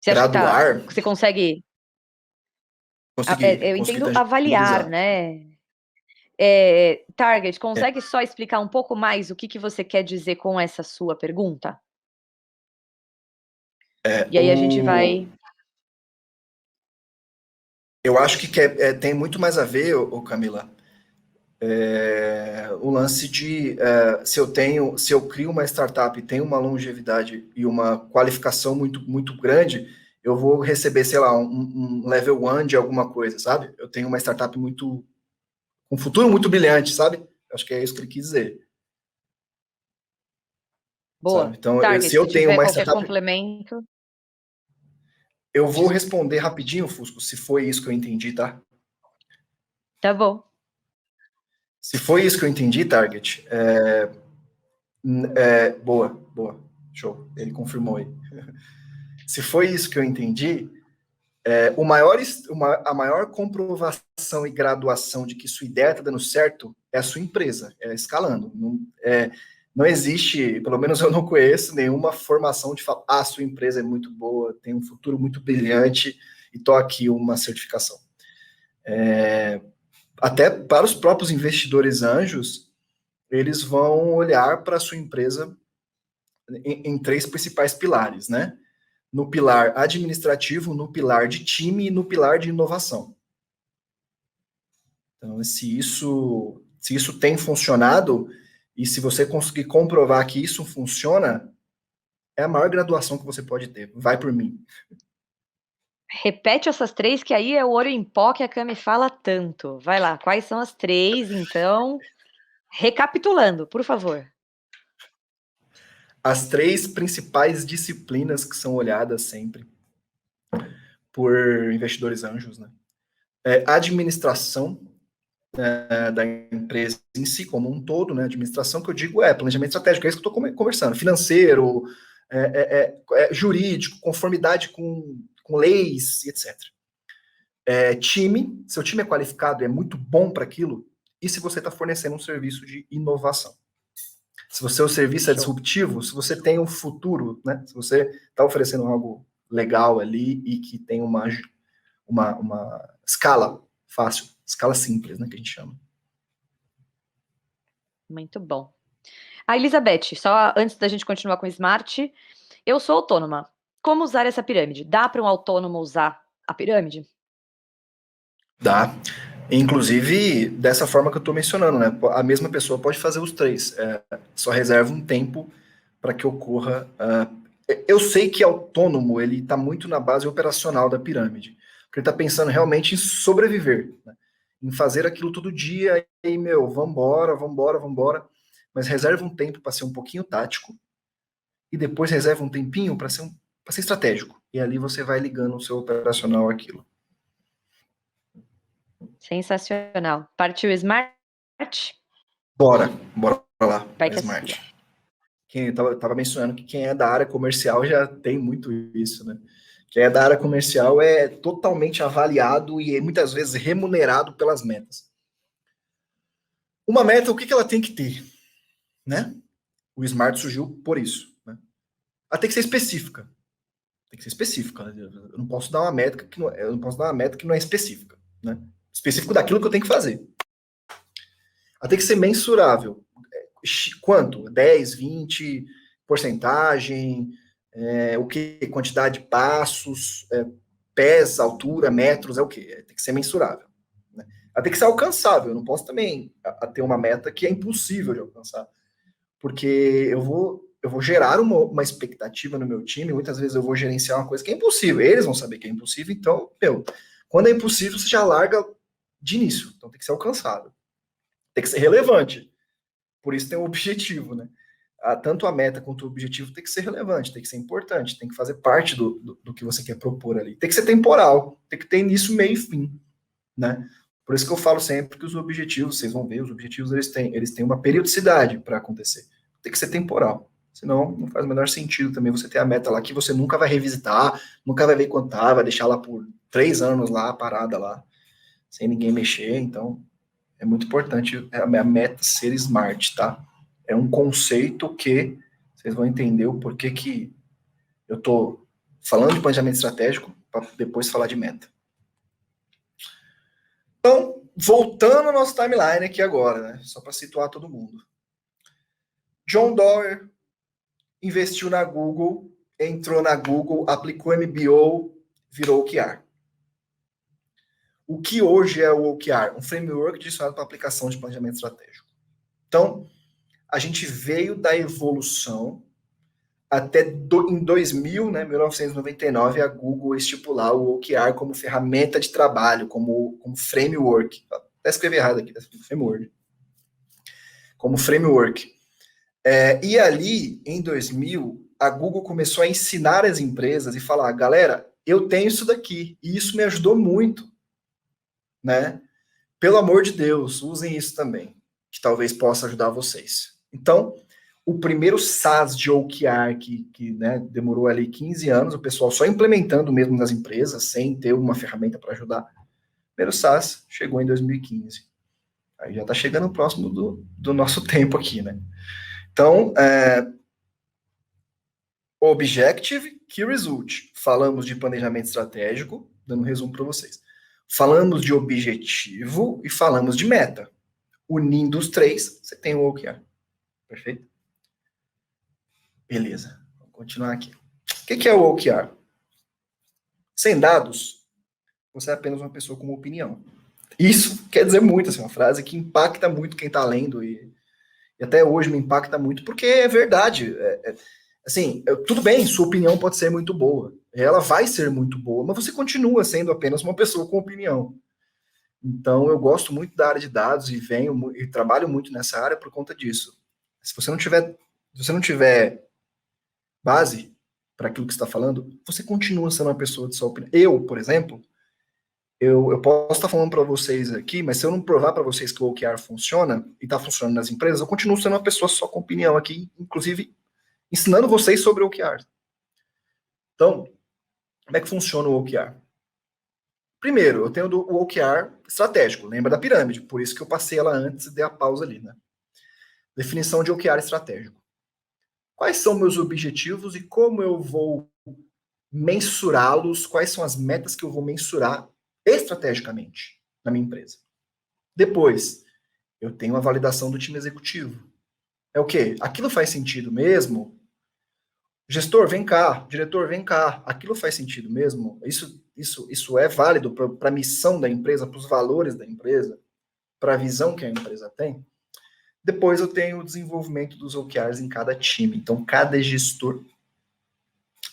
Você acha que Graduar, você consegue? Eu consegui entendo avaliar, tangibilizar. né? Target, consegue só explicar um pouco mais o que você quer dizer com essa sua pergunta? E aí a gente vai. Eu acho que tem muito mais a ver, Camila, o lance de se eu crio uma startup e tenho uma longevidade e uma qualificação muito grande, eu vou receber, sei lá, um level 1 de alguma coisa, sabe? Eu tenho uma startup com um futuro muito brilhante, sabe? Acho que é isso que ele quis dizer. Boa. Sabe? Então, Target, se se eu tenho tiver uma qualquer startup, complemento. eu vou responder rapidinho, Fusco, se foi isso que eu entendi, tá? Tá bom. Se foi isso que eu entendi, Target, boa, show, ele confirmou aí. Se foi isso que eu entendi, a maior comprovação e graduação de que sua ideia está dando certo é a sua empresa, é escalando. Não existe, pelo menos eu não conheço, nenhuma formação de falar, sua empresa é muito boa, tem um futuro muito brilhante e tô aqui uma certificação. Até para os próprios investidores anjos, eles vão olhar para a sua empresa em 3 principais pilares, né? No pilar administrativo, no pilar de time e no pilar de inovação. Então, se isso tem funcionado, e se você conseguir comprovar que isso funciona, é a maior graduação que você pode ter. Vai por mim. Repete essas 3, que aí é o ouro em pó que a Cami fala tanto. Vai lá, quais são as 3, então? Recapitulando, por favor. As 3 principais disciplinas que são olhadas sempre por investidores anjos, né? Administração da empresa em si, como um todo, né? Administração que eu digo planejamento estratégico, é isso que eu estou conversando. Financeiro, jurídico, conformidade com leis, etc. Time, seu time é qualificado, é muito bom para aquilo, e se você está fornecendo um serviço de inovação. Se o seu serviço é disruptivo, se você tem um futuro, né? Se você está oferecendo algo legal ali e que tem uma escala fácil, escala simples, né? Que a gente chama. Muito bom. A Elizabeth, só antes da gente continuar com o Smart, eu sou autônoma. Como usar essa pirâmide? Dá para um autônomo usar a pirâmide? Dá. Inclusive, dessa forma que eu estou mencionando, né? A mesma pessoa pode fazer os 3. Só reserva um tempo para que ocorra. Eu sei que autônomo, ele está muito na base operacional da pirâmide. Porque ele está pensando realmente em sobreviver, né? Em fazer aquilo todo dia e, vambora. Mas reserva um tempo para ser um pouquinho tático e depois reserva um tempinho para ser estratégico. E ali você vai ligando o seu operacional àquilo. Sensacional. Partiu Smart? Bora lá, Vai que é Smart. sua. Quem estava mencionando que quem é da área comercial já tem muito isso, né? Quem é da área comercial é totalmente avaliado e muitas vezes remunerado pelas metas. Uma meta, o que ela tem que ter, né? O Smart surgiu por isso, né? Ela tem que ser específica. Tem que ser específica. Eu não posso dar uma meta que não é específica, né? Específico daquilo que eu tenho que fazer. Ela tem que ser mensurável. Quanto? 10, 20, porcentagem, o que? Quantidade de passos, pés, altura, metros, é o quê? Tem que ser mensurável. Né? Ela tem que ser alcançável. Eu não posso também ter uma meta que é impossível de alcançar. Porque eu vou eu vou gerar uma expectativa no meu time, muitas vezes eu vou gerenciar uma coisa que é impossível, eles vão saber que é impossível, então, quando é impossível, você já larga de início, então tem que ser alcançado, tem que ser relevante, por isso tem um objetivo, né? Tanto a meta quanto o objetivo tem que ser relevante, tem que ser importante, tem que fazer parte do que você quer propor ali, tem que ser temporal, tem que ter início, meio e fim, né? Por isso que eu falo sempre que os objetivos, vocês vão ver, os objetivos eles têm uma periodicidade para acontecer. Tem que ser temporal. Senão, não faz o menor sentido também você ter a meta lá que você nunca vai revisitar, nunca vai ver quanto tá, vai deixar lá por 3 anos lá, parada lá, sem ninguém mexer. Então, é muito importante a meta ser smart, tá? É um conceito que vocês vão entender o porquê que eu tô falando de planejamento estratégico para depois falar de meta. Então, voltando ao nosso timeline aqui agora, né? Só para situar todo mundo. John Doerr investiu na Google, entrou na Google, aplicou MBO, virou OKR. O que hoje é o OKR? Um framework direcionado para aplicação de planejamento estratégico. Então, a gente veio da evolução até em 2000, né, 1999, a Google estipular o OKR como ferramenta de trabalho, como framework. Até escrevi errado aqui, framework. Como framework. E ali, em 2000, a Google começou a ensinar as empresas e falar, galera, eu tenho isso daqui, e isso me ajudou muito, né? Pelo amor de Deus, usem isso também, que talvez possa ajudar vocês. Então, o primeiro SaaS de OKR, que né, demorou ali 15 anos, o pessoal só implementando mesmo nas empresas, sem ter uma ferramenta para ajudar, o primeiro SaaS chegou em 2015. Aí já está chegando próximo do nosso tempo aqui, né? Então, Objective, Key Result. Falamos de planejamento estratégico, dando um resumo para vocês. Falamos de objetivo e falamos de meta. Unindo os três, você tem o OKR. Perfeito? Beleza. Vamos continuar aqui. O que é o OKR? Sem dados, você é apenas uma pessoa com uma opinião. Isso quer dizer muito, assim, uma frase que impacta muito quem está lendo e até hoje me impacta muito, porque é verdade. Assim, tudo bem, sua opinião pode ser muito boa. Ela vai ser muito boa, mas você continua sendo apenas uma pessoa com opinião. Então, eu gosto muito da área de dados e trabalho muito nessa área por conta disso. Se você não tiver base para aquilo que você está falando, você continua sendo uma pessoa de sua opinião. Eu, por exemplo, eu posso estar falando para vocês aqui, mas se eu não provar para vocês que o OKR funciona e está funcionando nas empresas, eu continuo sendo uma pessoa só com opinião aqui, inclusive ensinando vocês sobre o OKR. Então, como é que funciona o OKR? Primeiro, eu tenho o OKR estratégico, lembra da pirâmide, por isso que eu passei ela antes e dei a pausa ali, né? Definição de OKR estratégico. Quais são meus objetivos e como eu vou mensurá-los? Quais são as metas que eu vou mensurar estrategicamente na minha empresa? Depois, eu tenho a validação do time executivo. É o quê? Aquilo faz sentido mesmo? Gestor, vem cá. Diretor, vem cá. Aquilo faz sentido mesmo? Isso é válido para a missão da empresa, para os valores da empresa, para a visão que a empresa tem? Depois eu tenho o desenvolvimento dos OKRs em cada time. Então, cada gestor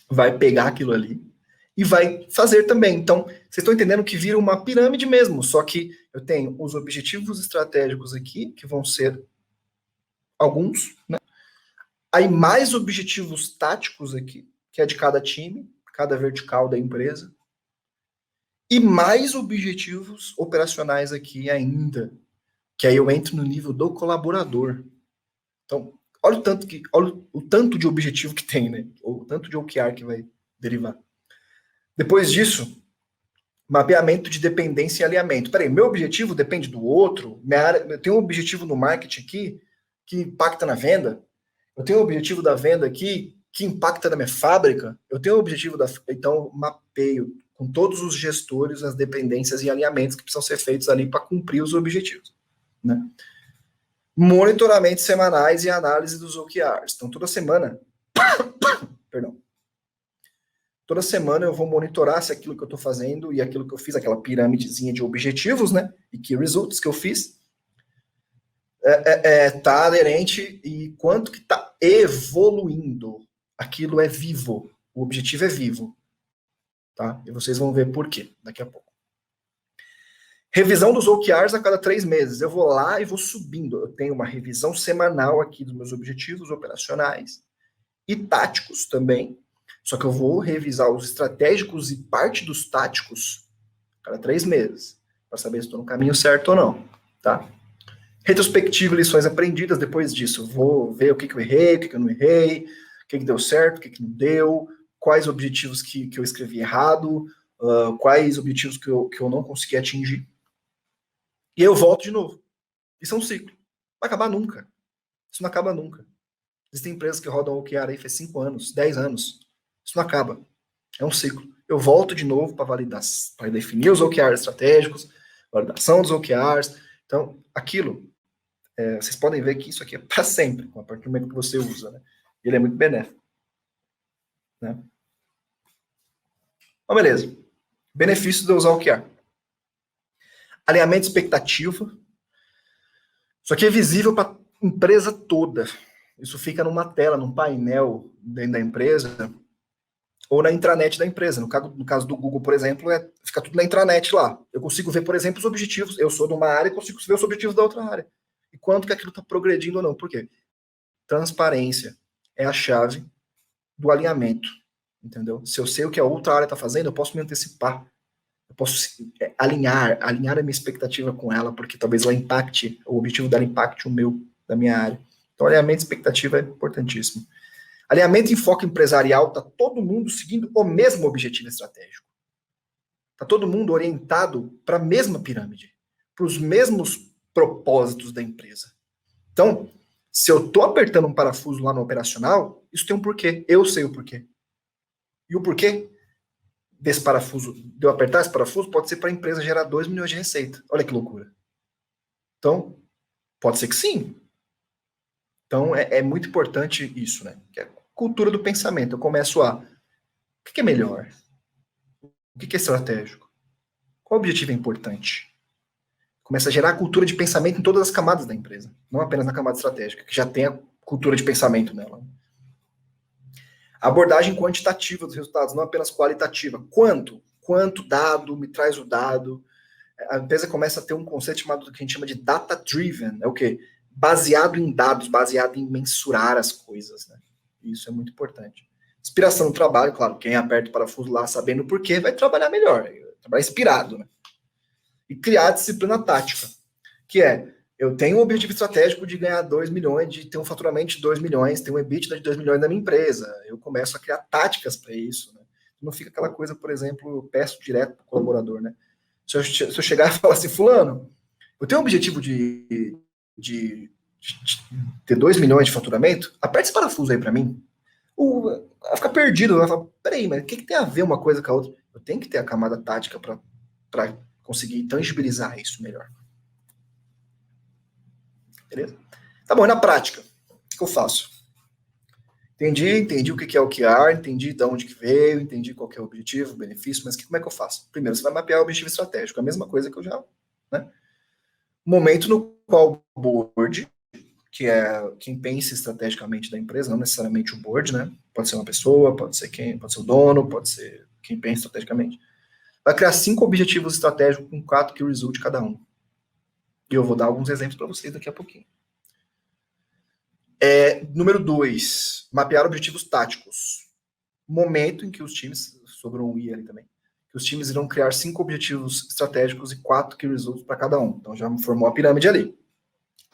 vai pegar aquilo ali e vai fazer também. Então, vocês estão entendendo que vira uma pirâmide mesmo, só que eu tenho os objetivos estratégicos aqui, que vão ser alguns, né? Aí mais objetivos táticos aqui, que é de cada time, cada vertical da empresa, e mais objetivos operacionais aqui ainda, que aí eu entro no nível do colaborador. Então, olha o tanto de objetivo que tem, né? O tanto de OKR que vai derivar. Depois disso, mapeamento de dependência e alinhamento. Peraí, meu objetivo depende do outro? Eu tenho um objetivo no marketing aqui que impacta na venda? Eu tenho um objetivo da venda aqui que impacta na minha fábrica? Eu tenho um objetivo Então, mapeio com todos os gestores as dependências e alinhamentos que precisam ser feitos ali para cumprir os objetivos, né? Monitoramentos semanais e análise dos OKRs. Então, toda semana, toda semana eu vou monitorar se aquilo que eu estou fazendo e aquilo que eu fiz, aquela pirâmidezinha de objetivos, né? E key results que eu fiz, Tá aderente e quanto que tá evoluindo. Aquilo é vivo. O objetivo é vivo. Tá? E vocês vão ver por quê daqui a pouco. Revisão dos OKRs a cada 3 meses. Eu vou lá e vou subindo. Eu tenho uma revisão semanal aqui dos meus objetivos operacionais e táticos também. Só que eu vou revisar os estratégicos e parte dos táticos a cada 3 meses. Para saber se estou no caminho certo ou não. Tá? Retrospectiva e lições aprendidas. Depois disso, vou ver o que eu errei, o que eu não errei, o que deu certo, o que não deu, quais objetivos que eu escrevi errado, quais objetivos que eu não consegui atingir. E eu volto de novo. Isso é um ciclo. Não vai acabar nunca. Isso não acaba nunca. Existem empresas que rodam o OKR aí faz 5 anos, 10 anos. Isso não acaba. É um ciclo. Eu volto de novo para validar, para definir os OKRs estratégicos, validação dos OKRs. Então, aquilo, vocês podem ver que isso aqui é para sempre, a partir do momento que você usa. Né? Ele é muito benéfico. Né? Então, beleza. Benefícios de usar o OKR. Alinhamento de expectativa. Isso aqui é visível para a empresa toda. Isso fica numa tela, num painel dentro da empresa, ou na intranet da empresa. No caso do Google, por exemplo, fica tudo na intranet lá. Eu consigo ver, por exemplo, os objetivos. Eu sou de uma área e consigo ver os objetivos da outra área. E quanto que aquilo está progredindo ou não. Por quê? Transparência é a chave do alinhamento. Entendeu? Se eu sei o que a outra área está fazendo, eu posso me antecipar. Eu posso alinhar a minha expectativa com ela, porque talvez ela impacte, o objetivo dela impacte o meu, da minha área. Então, alinhamento de expectativa é importantíssimo. Alinhamento em foco empresarial, está todo mundo seguindo o mesmo objetivo estratégico. Está todo mundo orientado para a mesma pirâmide, para os mesmos propósitos da empresa. Então, se eu estou apertando um parafuso lá no operacional, isso tem um porquê. Eu sei o porquê. E o porquê desse parafuso, de eu apertar esse parafuso, pode ser para a empresa gerar 2 milhões de receita. Olha que loucura. Então, pode ser que sim. Então, é muito importante isso, né? Que é a cultura do pensamento. Eu começo o que é melhor? O que é estratégico? Qual objetivo é importante? Começa a gerar a cultura de pensamento em todas as camadas da empresa, não apenas na camada estratégica, que já tem a cultura de pensamento nela. Abordagem quantitativa dos resultados, não apenas qualitativa. Quanto dado, me traz o dado. A empresa começa a ter um conceito chamado que a gente chama de data-driven. É o quê? Baseado em dados, baseado em mensurar as coisas. Né? Isso é muito importante. Inspiração no trabalho, claro, quem aperta o parafuso lá sabendo o porquê vai trabalhar melhor, trabalhar inspirado. Né? E criar a disciplina tática, que eu tenho um objetivo estratégico de ganhar 2 milhões, de ter um faturamento de 2 milhões, ter um EBITDA de 2 milhões na minha empresa. Eu começo a criar táticas para isso. Né? Não fica aquela coisa, por exemplo, eu peço direto para o colaborador. Né? Se eu chegar e falar assim, fulano, eu tenho um objetivo de ter 2 milhões de faturamento, aperta esse parafuso aí para mim. Vai ficar perdido, vai falar, peraí, mas o que tem a ver uma coisa com a outra? Eu tenho que ter a camada tática para conseguir tangibilizar isso melhor. Beleza? Tá bom, e na prática, o que eu faço? Entendi o que é o OKR, entendi de onde que veio, entendi qual que é o objetivo, o benefício, mas como é que eu faço? Primeiro, você vai mapear o objetivo estratégico, a mesma coisa que eu já... Né? Momento no qual o board, que é quem pensa estrategicamente da empresa, não necessariamente o board, né? Pode ser uma pessoa, pode ser o dono, pode ser quem pensa estrategicamente, vai criar 5 objetivos estratégicos com 4 key results cada um. E eu vou dar alguns exemplos para vocês daqui a pouquinho. Número 2, mapear objetivos táticos. Momento em que os times, sobrou um I ali também, que os times irão criar 5 objetivos estratégicos e 4 key results para cada um. Então já formou a pirâmide ali.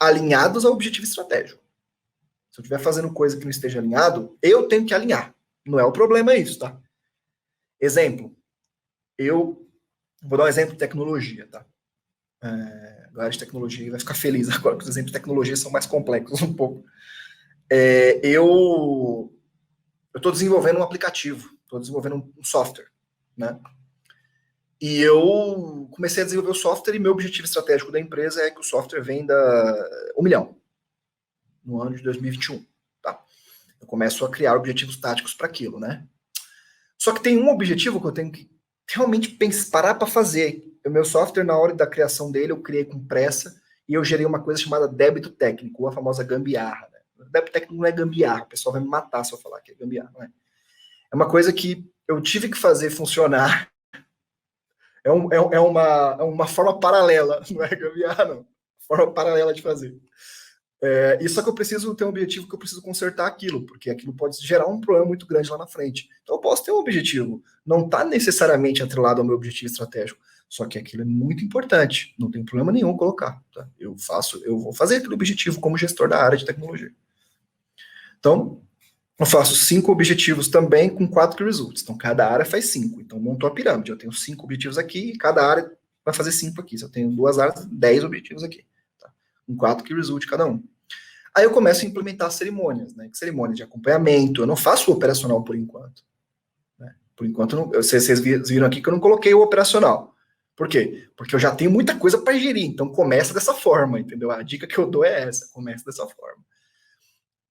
Alinhados ao objetivo estratégico. Se eu estiver fazendo coisa que não esteja alinhado, eu tenho que alinhar. Não é o problema isso, tá? Exemplo. Eu vou dar um exemplo de tecnologia, tá? A área de tecnologia vai ficar feliz agora, que os exemplos de tecnologia são mais complexos um pouco. Eu estou desenvolvendo um aplicativo, estou desenvolvendo um software, né? E eu comecei a desenvolver o software e meu objetivo estratégico da empresa é que o software venda 1 milhão no ano de 2021, tá? Eu começo a criar objetivos táticos para aquilo, né? Só que tem um objetivo que eu tenho que realmente parar para fazer. O meu software, na hora da criação dele, eu criei com pressa e eu gerei uma coisa chamada débito técnico, ou a famosa gambiarra. Né? Débito técnico não é gambiarra, o pessoal vai me matar se eu falar que é gambiarra, não é? É uma coisa que eu tive que fazer funcionar. É uma forma paralela, não é gambiarra, não. Forma paralela de fazer. Isso só que eu preciso ter um objetivo que eu preciso consertar aquilo, porque aquilo pode gerar um problema muito grande lá na frente. Então eu posso ter um objetivo, não está necessariamente atrelado ao meu objetivo estratégico, só que aquilo é muito importante, não tem problema nenhum colocar. Tá? Eu vou fazer aquele objetivo como gestor da área de tecnologia. Então, eu faço 5 objetivos também com 4 key results. Então, cada área faz 5. Então, montou a pirâmide. Eu tenho 5 objetivos aqui e cada área vai fazer 5 aqui. Se eu tenho 2 áreas, 10 objetivos aqui. Tá? Com 4 key results cada um. Aí eu começo a implementar cerimônias, né? Cerimônias de acompanhamento. Eu não faço o operacional por enquanto. Né? Por enquanto, vocês viram aqui que eu não coloquei o operacional. Por quê? Porque eu já tenho muita coisa para gerir. Então, começa dessa forma, entendeu? A dica que eu dou é essa. Começa dessa forma.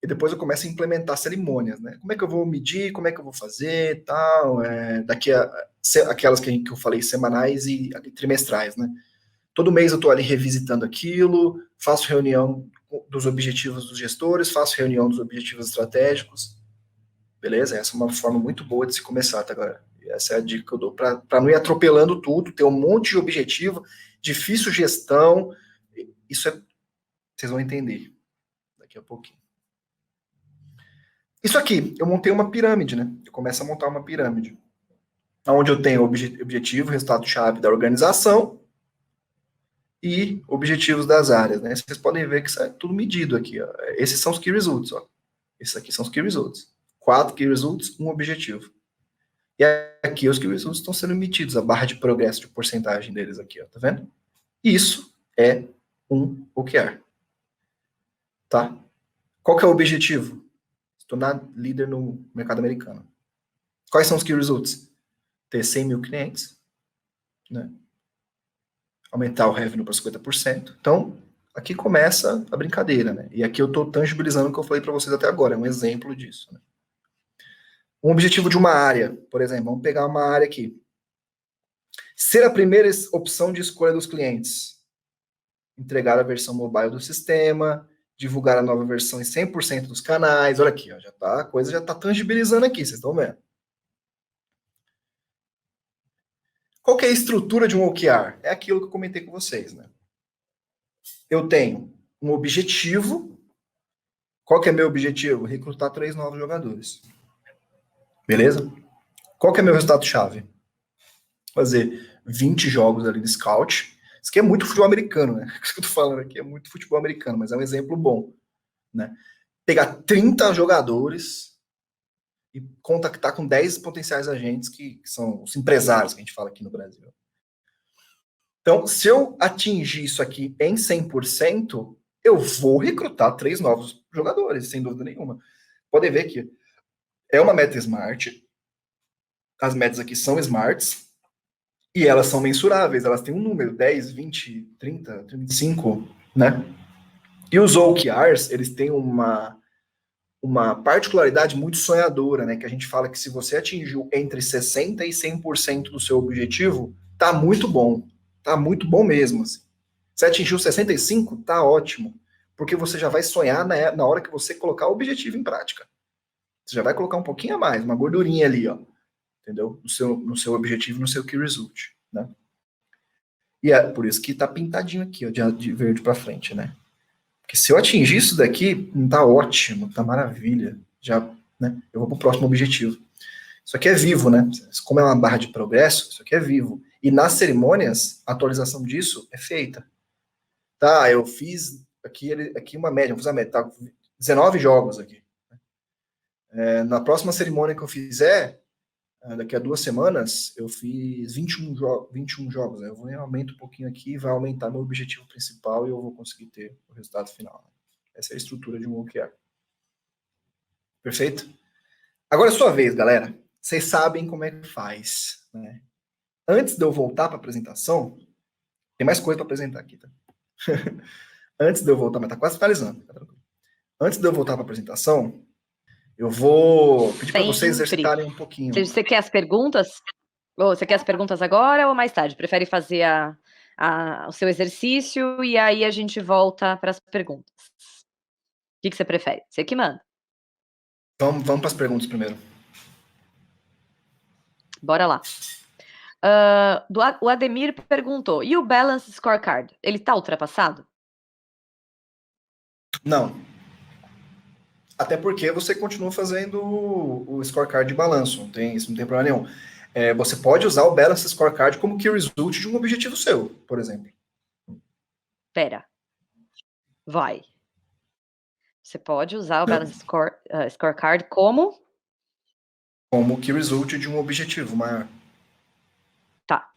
E depois eu começo a implementar cerimônias, né? Como é que eu vou medir, como é que eu vou fazer, tal, aquelas que eu falei, semanais e trimestrais, né? Todo mês eu estou ali revisitando aquilo, faço reunião dos objetivos dos gestores, faço reunião dos objetivos estratégicos, beleza? Essa é uma forma muito boa de se começar, tá, galera? E essa é a dica que eu dou para não ir atropelando tudo, ter um monte de objetivo, difícil gestão, isso vocês vão entender daqui a pouquinho. Isso aqui, eu montei uma pirâmide, né? Eu começo a montar uma pirâmide. Onde eu tenho objetivo, resultado-chave da organização e objetivos das áreas, né? Vocês podem ver que isso é tudo medido aqui, ó. Esses são os key results, ó. Esses aqui são os key results. 4 key results, um objetivo. E aqui os key results estão sendo medidos, a barra de progresso de porcentagem deles aqui, ó. Tá vendo? Isso é um OKR. Tá? Qual que é o objetivo? Tornar líder no mercado americano. Quais são os key results? Ter 100 mil clientes, né? Aumentar o revenue para 50%. Então, aqui começa a brincadeira, né? E aqui eu estou tangibilizando o que eu falei para vocês até agora, é um exemplo disso. Né? Um objetivo de uma área, por exemplo, vamos pegar uma área aqui. Ser a primeira opção de escolha dos clientes. Entregar a versão mobile do sistema, divulgar a nova versão em 100% dos canais. Olha aqui, ó, a coisa já está tangibilizando aqui, vocês estão vendo? Qual que é a estrutura de um OKR? É aquilo que eu comentei com vocês, né? Eu tenho um objetivo. Qual que é meu objetivo? Recrutar 3 novos jogadores. Beleza? Qual que é meu resultado-chave? Fazer 20 jogos ali de scout. Isso aqui é muito futebol americano, né? Isso que eu tô falando aqui é muito futebol americano, mas é um exemplo bom, né? Pegar 30 jogadores e contactar com 10 potenciais agentes que são os empresários que a gente fala aqui no Brasil. Então, se eu atingir isso aqui em 100%, eu vou recrutar 3 novos jogadores, sem dúvida nenhuma. Podem ver que é uma meta smart, as metas aqui são smarts, e elas são mensuráveis, elas têm um número, 10, 20, 30, 35, né? E os OKRs, eles têm uma particularidade muito sonhadora, né? Que a gente fala que se você atingiu entre 60% e 100% do seu objetivo, tá muito bom. Tá muito bom mesmo. Assim. Se atingiu 65%, tá ótimo. Porque você já vai sonhar na hora que você colocar o objetivo em prática. Você já vai colocar um pouquinho a mais, uma gordurinha ali, ó. Entendeu? No seu objetivo, no seu key result, né? E é por isso que tá pintadinho aqui, ó, de verde para frente, né? Porque se eu atingir isso daqui, tá ótimo, tá maravilha. Já, né? Eu vou pro próximo objetivo. Isso aqui é vivo, né? Como é uma barra de progresso, isso aqui é vivo. E nas cerimônias, a atualização disso é feita. Tá, eu fiz aqui uma média, vamos fazer a média, tá? 19 jogos aqui. Na próxima cerimônia que eu fizer, daqui a 2 semanas, eu fiz 21 jogos. Né? Eu vou aumento um pouquinho aqui, vai aumentar meu objetivo principal e eu vou conseguir ter o resultado final. Essa é a estrutura de um OKR. Perfeito? Agora é sua vez, galera. Vocês sabem como é que faz. Né? Antes de eu voltar para a apresentação, tem mais coisa para apresentar aqui. Tá? Antes de eu voltar, mas está quase finalizando. Tá tranquilo. Antes de eu voltar para a apresentação, eu vou pedir para vocês exercitarem um pouquinho. Você quer as perguntas? Ou você quer as perguntas agora ou mais tarde? Prefere fazer o seu exercício e aí a gente volta para as perguntas. O que você prefere? Você que manda. Vamos para as perguntas primeiro. Bora lá. O Ademir perguntou, e o Balance Scorecard? Ele está ultrapassado? Não. Até porque você continua fazendo o scorecard de balanço, isso não tem problema nenhum. Você pode usar o Balance Scorecard como key result de um objetivo seu, por exemplo. Pera. Vai. Você pode usar o Balance Scorecard como key result de um objetivo maior. Tá.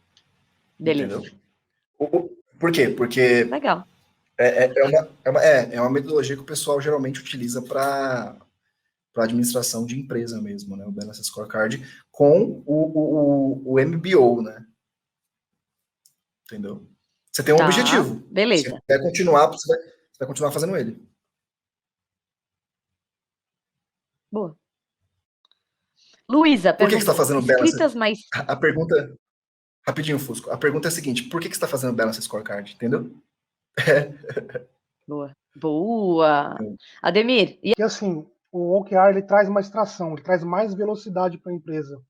Beleza. Entendeu? Por quê? Porque legal. É uma metodologia que o pessoal geralmente utiliza para administração de empresa mesmo, né? O Balance Scorecard com o MBO, né? Entendeu? Você tem um objetivo. Beleza. Você vai continuar, você vai continuar fazendo ele. Boa. Luísa, por que você está fazendo Balance? A pergunta, rapidinho, Fusco. A pergunta é a seguinte: por que você está fazendo Balance Scorecard? Entendeu? Boa. Ademir. E assim, o OKR ele traz uma extração, ele traz mais velocidade para a empresa.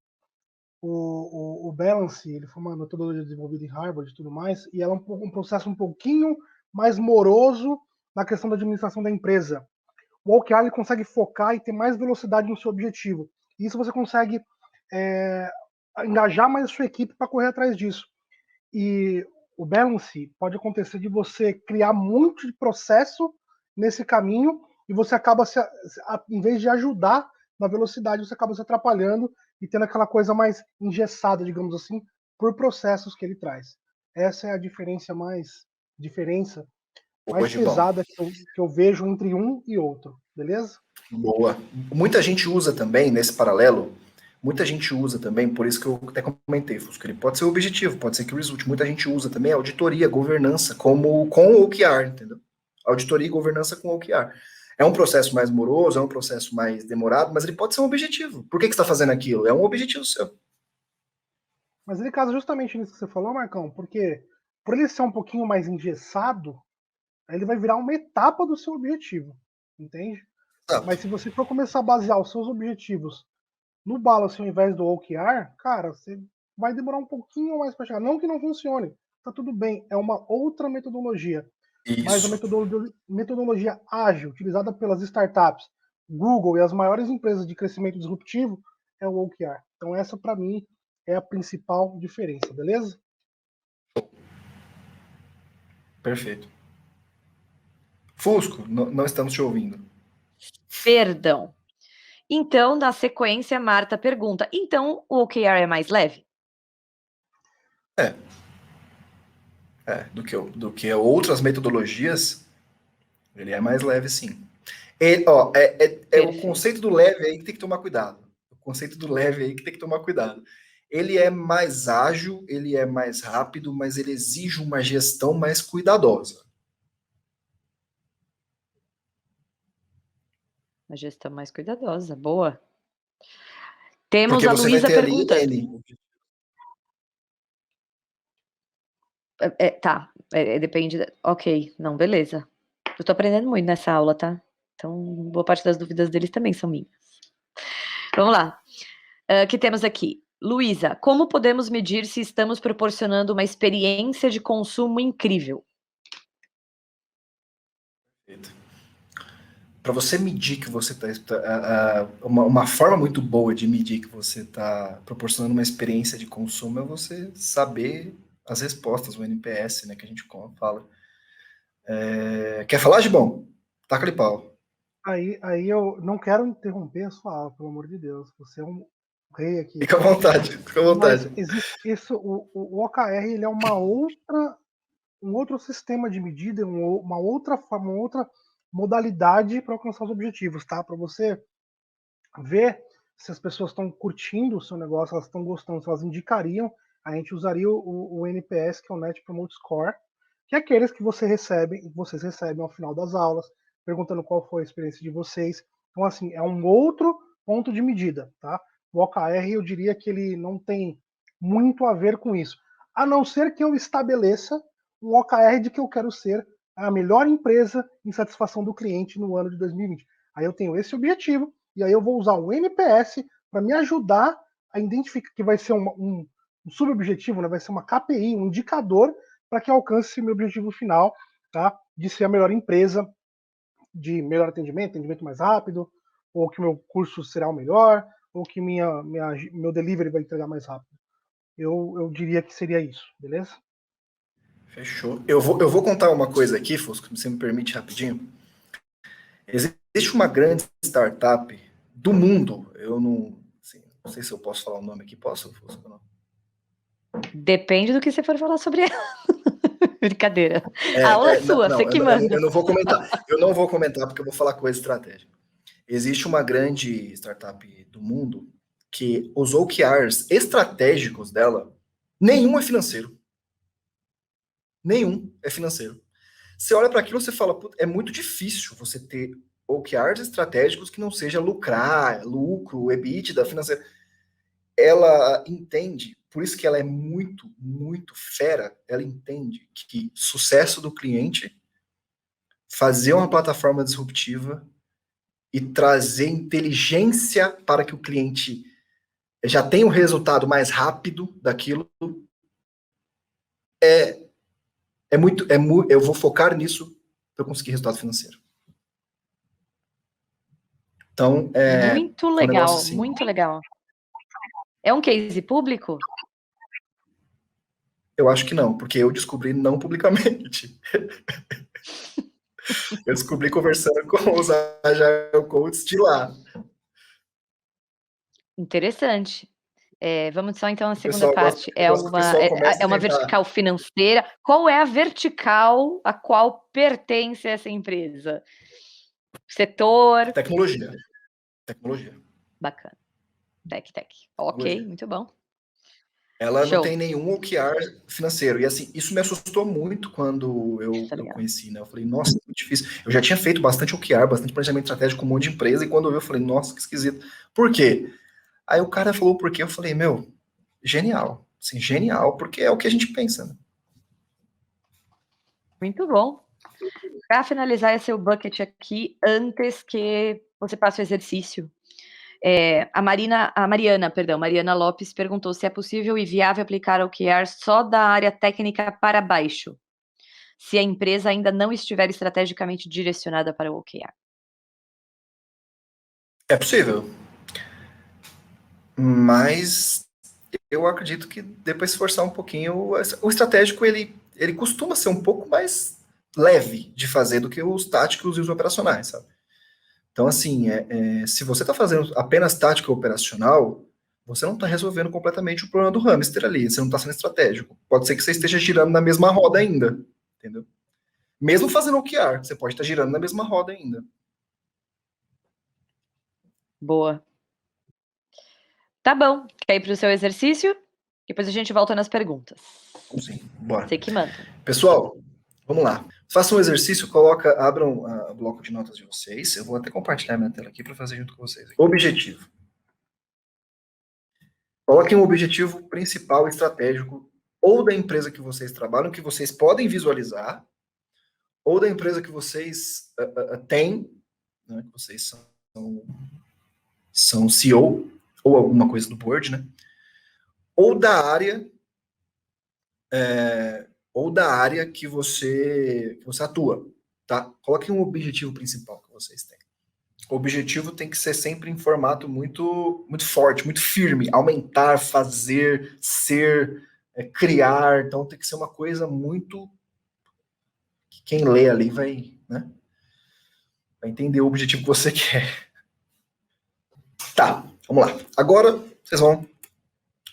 O Balance, ele foi uma metodologia desenvolvida em Harvard e tudo mais, e ela é um processo um pouquinho mais moroso na questão da administração da empresa. O OKR ele consegue focar e ter mais velocidade no seu objetivo. E isso você consegue engajar mais a sua equipe para correr atrás disso. E o Balance pode acontecer de você criar muito de processo nesse caminho e você acaba, em vez de ajudar na velocidade, você acaba se atrapalhando e tendo aquela coisa mais engessada, digamos assim, por processos que ele traz. Essa é a diferença mais pesada que eu vejo entre um e outro, beleza? Boa. Muita gente usa também, nesse paralelo, por isso que eu até comentei, Fusco, ele pode ser o objetivo, pode ser que o result. Muita gente usa também a auditoria, governança, com o OKR, entendeu? Auditoria e governança com o OKR. É um processo mais moroso, é um processo mais demorado, mas ele pode ser um objetivo. Por que você está fazendo aquilo? É um objetivo seu. Mas ele casa justamente nisso que você falou, Marcão, porque por ele ser um pouquinho mais engessado, ele vai virar uma etapa do seu objetivo, entende? Mas se você for começar a basear os seus objetivos no Balance ao invés do OKR, cara, você vai demorar um pouquinho mais para chegar. Não que não funcione, tá tudo bem, é uma outra metodologia. Isso. Mas a metodologia ágil, utilizada pelas startups, Google e as maiores empresas de crescimento disruptivo, é o OKR. Então essa, para mim, é a principal diferença, beleza? Perfeito. Fusco, não estamos te ouvindo. Perdão. Então, na sequência, Marta pergunta, então o OKR é mais leve? Do que outras metodologias, ele é mais leve, sim. O conceito do leve aí que tem que tomar cuidado. Ele é mais ágil, ele é mais rápido, mas ele exige uma gestão mais cuidadosa. Uma gestão mais cuidadosa, boa. Temos porque a Luísa perguntando. Depende. Ok, não, beleza. Eu tô aprendendo muito nessa aula, tá? Então, boa parte das dúvidas deles também são minhas. Vamos lá. Que temos aqui? Luísa, como podemos medir se estamos proporcionando uma experiência de consumo incrível? Para você medir que você está... uma forma muito boa de medir que você está proporcionando uma experiência de consumo é você saber as respostas, o NPS, né, que a gente fala. Quer falar, Gibão? Taca-lhe pau. Aí eu não quero interromper a sua aula, pelo amor de Deus. Você é um rei aqui. Fica à vontade. Mas existe isso, o OKR ele é um outro sistema de medida, uma outra forma, uma outra modalidade para alcançar os objetivos, tá? Para você ver se as pessoas estão curtindo o seu negócio, elas estão gostando, se elas indicariam, a gente usaria o NPS, que é o Net Promote Score, que é aqueles que vocês recebem ao final das aulas, perguntando qual foi a experiência de vocês. Então, assim, é um outro ponto de medida, tá? O OKR, eu diria que ele não tem muito a ver com isso. A não ser que eu estabeleça um OKR de que eu quero ser a melhor empresa em satisfação do cliente no ano de 2020. Aí eu tenho esse objetivo, e aí eu vou usar o NPS para me ajudar a identificar, que vai ser um subobjetivo, né? Vai ser uma KPI, um indicador para que alcance meu objetivo final, tá? De ser a melhor empresa, de melhor atendimento mais rápido, ou que meu curso será o melhor, ou que meu delivery vai entregar mais rápido. Eu diria que seria isso, beleza? Fechou. Eu vou contar uma coisa aqui, Fusco, se você me permite rapidinho. Existe uma grande startup do mundo, eu não, assim, não sei se eu posso falar o nome aqui, posso, Fusco? Não? Depende do que você for falar sobre ela. Brincadeira. A aula é sua, você que manda. Eu não vou comentar. Eu não vou comentar porque eu vou falar coisa estratégica. Existe uma grande startup do mundo que os OKRs estratégicos dela, nenhum é financeiro. Nenhum é financeiro. Você olha para aquilo e você fala, é muito difícil você ter OKRs estratégicos que não seja lucro, EBITDA, financeiro. Ela entende, por isso que ela é muito, muito fera, ela entende que sucesso do cliente, fazer uma plataforma disruptiva e trazer inteligência para que o cliente já tenha o resultado mais rápido daquilo, eu vou focar nisso para conseguir resultado financeiro. Então, muito um legal, assim. muito legal. É um case público? Eu acho que não, porque eu descobri não publicamente. Eu descobri conversando com os Agile Coaches de lá. Interessante. Vamos só então à segunda Pessoal, parte. eu gosto que o pessoal comece É uma a tentar... vertical financeira. Qual é a vertical a qual pertence essa empresa? Setor? Tecnologia. Bacana. Tech. Ok, muito bom. Ela Show. não tem nenhum OKR financeiro. E assim, isso me assustou muito quando eu conheci, né? Eu falei, nossa, é muito difícil. Eu já tinha feito bastante OKR, bastante planejamento estratégico com um monte de empresa, e quando eu vi, eu falei, nossa, que esquisito. Por quê? Aí o cara falou por quê, eu falei, meu, genial. Assim, genial, porque é o que a gente pensa, né? Muito bom. Para finalizar esse seu bucket aqui, antes que você passe o exercício, a Mariana Lopes perguntou se é possível e viável aplicar OKR só da área técnica para baixo, se a empresa ainda não estiver estrategicamente direcionada para o OKR. É possível. Mas eu acredito que depois se forçar um pouquinho, o estratégico ele costuma ser um pouco mais leve de fazer do que os táticos e os operacionais, sabe? Então, assim, se você está fazendo apenas tática operacional, você não está resolvendo completamente o problema do hamster ali, você não está sendo estratégico. Pode ser que você esteja girando na mesma roda ainda, entendeu? Mesmo fazendo OKR, você pode estar girando na mesma roda ainda. Boa. Tá bom. Quer ir para o seu exercício? Depois a gente volta nas perguntas. Sim, bora. Você que manda. Pessoal, vamos lá. Façam um exercício, abram o bloco de notas de vocês. Eu vou até compartilhar minha tela aqui para fazer junto com vocês. Objetivo. Coloquem um objetivo principal estratégico ou da empresa que vocês trabalham, que vocês podem visualizar, ou da empresa que vocês têm, né, que vocês são CEO, ou alguma coisa do board, né? Ou da área que você atua, tá? Coloquem um objetivo principal que vocês têm. O objetivo tem que ser sempre em formato muito, muito forte, muito firme. Aumentar, fazer, ser, criar. Então tem que ser uma coisa muito... que quem lê ali vai, né? Vai entender o objetivo que você quer. Tá, vamos lá. Agora vocês vão